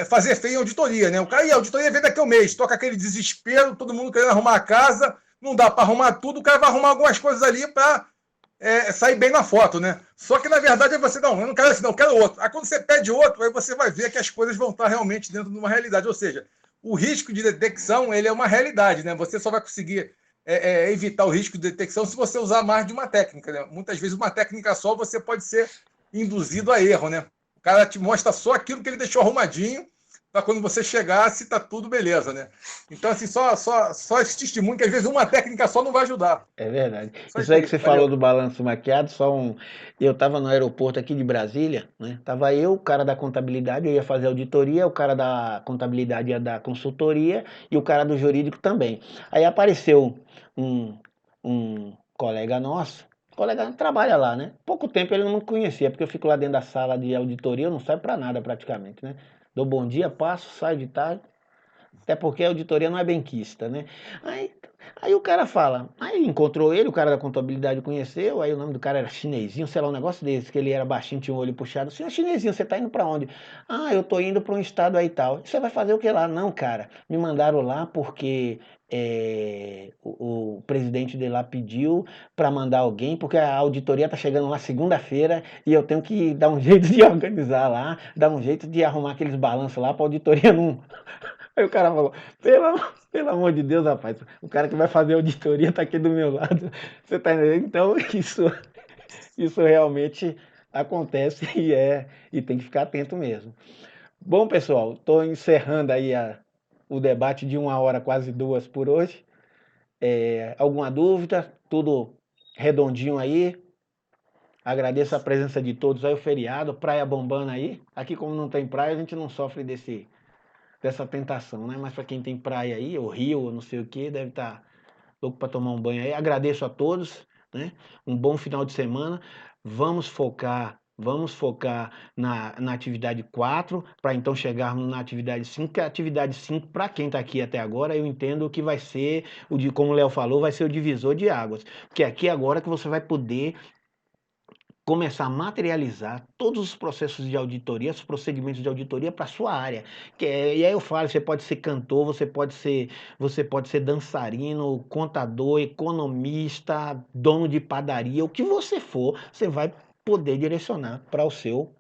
fazer feio em auditoria, né? O cara, a auditoria vem daqui a um mês, toca aquele desespero, todo mundo querendo arrumar a casa, não dá para arrumar tudo, o cara vai arrumar algumas coisas ali para sair bem na foto, né? Só que na verdade você, não, eu não quero esse, não, eu quero outro. Aí quando você pede outro, aí você vai ver que as coisas vão estar realmente dentro de uma realidade. Ou seja, o risco de detecção ele é uma realidade, né? Você só vai conseguir evitar o risco de detecção se você usar mais de uma técnica, né? Muitas vezes uma técnica só você pode ser induzido a erro, né? O cara te mostra só aquilo que ele deixou arrumadinho para quando você chegar, se tá tudo beleza, né? Então, assim, só esse testemunho, que às vezes uma técnica só não vai ajudar. É verdade. Isso aí que você falou do balanço maquiado, eu estava no aeroporto aqui de Brasília, né? Tava eu, o cara da contabilidade, eu ia fazer auditoria, o cara da contabilidade ia dar consultoria e o cara do jurídico também. Aí apareceu um colega nosso, colega trabalha lá, né? Pouco tempo ele não me conhecia, porque eu fico lá dentro da sala de auditoria, eu não saio para nada praticamente, né? Dou bom dia, passo, saio de tarde. Até porque a auditoria não é benquista, né? Aí o cara fala, aí encontrou ele, o cara da contabilidade conheceu, aí o nome do cara era Chinesinho, sei lá, um negócio desse, que ele era baixinho, tinha um olho puxado. Senhor Chinesinho, você tá indo pra onde? Ah, eu tô indo pra um estado aí e tal. Você vai fazer o que lá? Não, cara, me mandaram lá porque o presidente de lá pediu para mandar alguém, porque a auditoria tá chegando lá segunda-feira e eu tenho que dar um jeito de organizar lá, dar um jeito de arrumar aqueles balanços lá pra auditoria não... Aí o cara falou, pelo amor de Deus, rapaz, o cara que vai fazer auditoria tá aqui do meu lado. Você tá entendendo? Então, isso realmente acontece e tem que ficar atento mesmo. Bom, pessoal, estou encerrando aí o debate de 1 hora, quase 2 por hoje. Alguma dúvida? Tudo redondinho aí? Agradeço a presença de todos aí, o feriado, praia bombando aí. Aqui, como não tem praia, a gente não sofre dessa tentação, né? Mas para quem tem praia aí, ou rio, ou não sei o que, deve estar louco para tomar um banho aí. Agradeço a todos, né? Um bom final de semana. Vamos focar na atividade 4, para então chegarmos na atividade 5, que a atividade 5, para quem está aqui até agora, eu entendo que vai ser, como o Léo falou, vai ser o divisor de águas. Porque aqui agora que você vai poder começar a materializar todos os processos de auditoria, os procedimentos de auditoria para a sua área. E aí eu falo, você pode ser cantor, você pode ser dançarino, contador, economista, dono de padaria, o que você for, você vai poder direcionar para o seu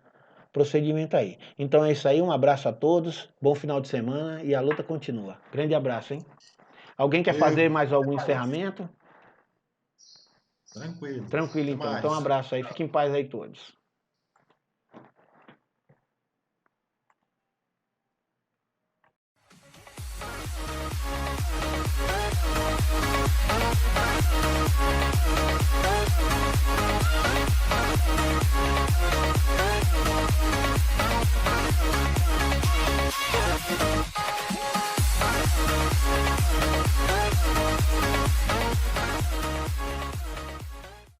procedimento aí. Então é isso aí, um abraço a todos, bom final de semana e a luta continua. Grande abraço, hein? Alguém quer fazer mais algum encerramento? Tranquilo. Tranquilo, Até então. mais. Então um abraço aí, fiquem em paz aí todos.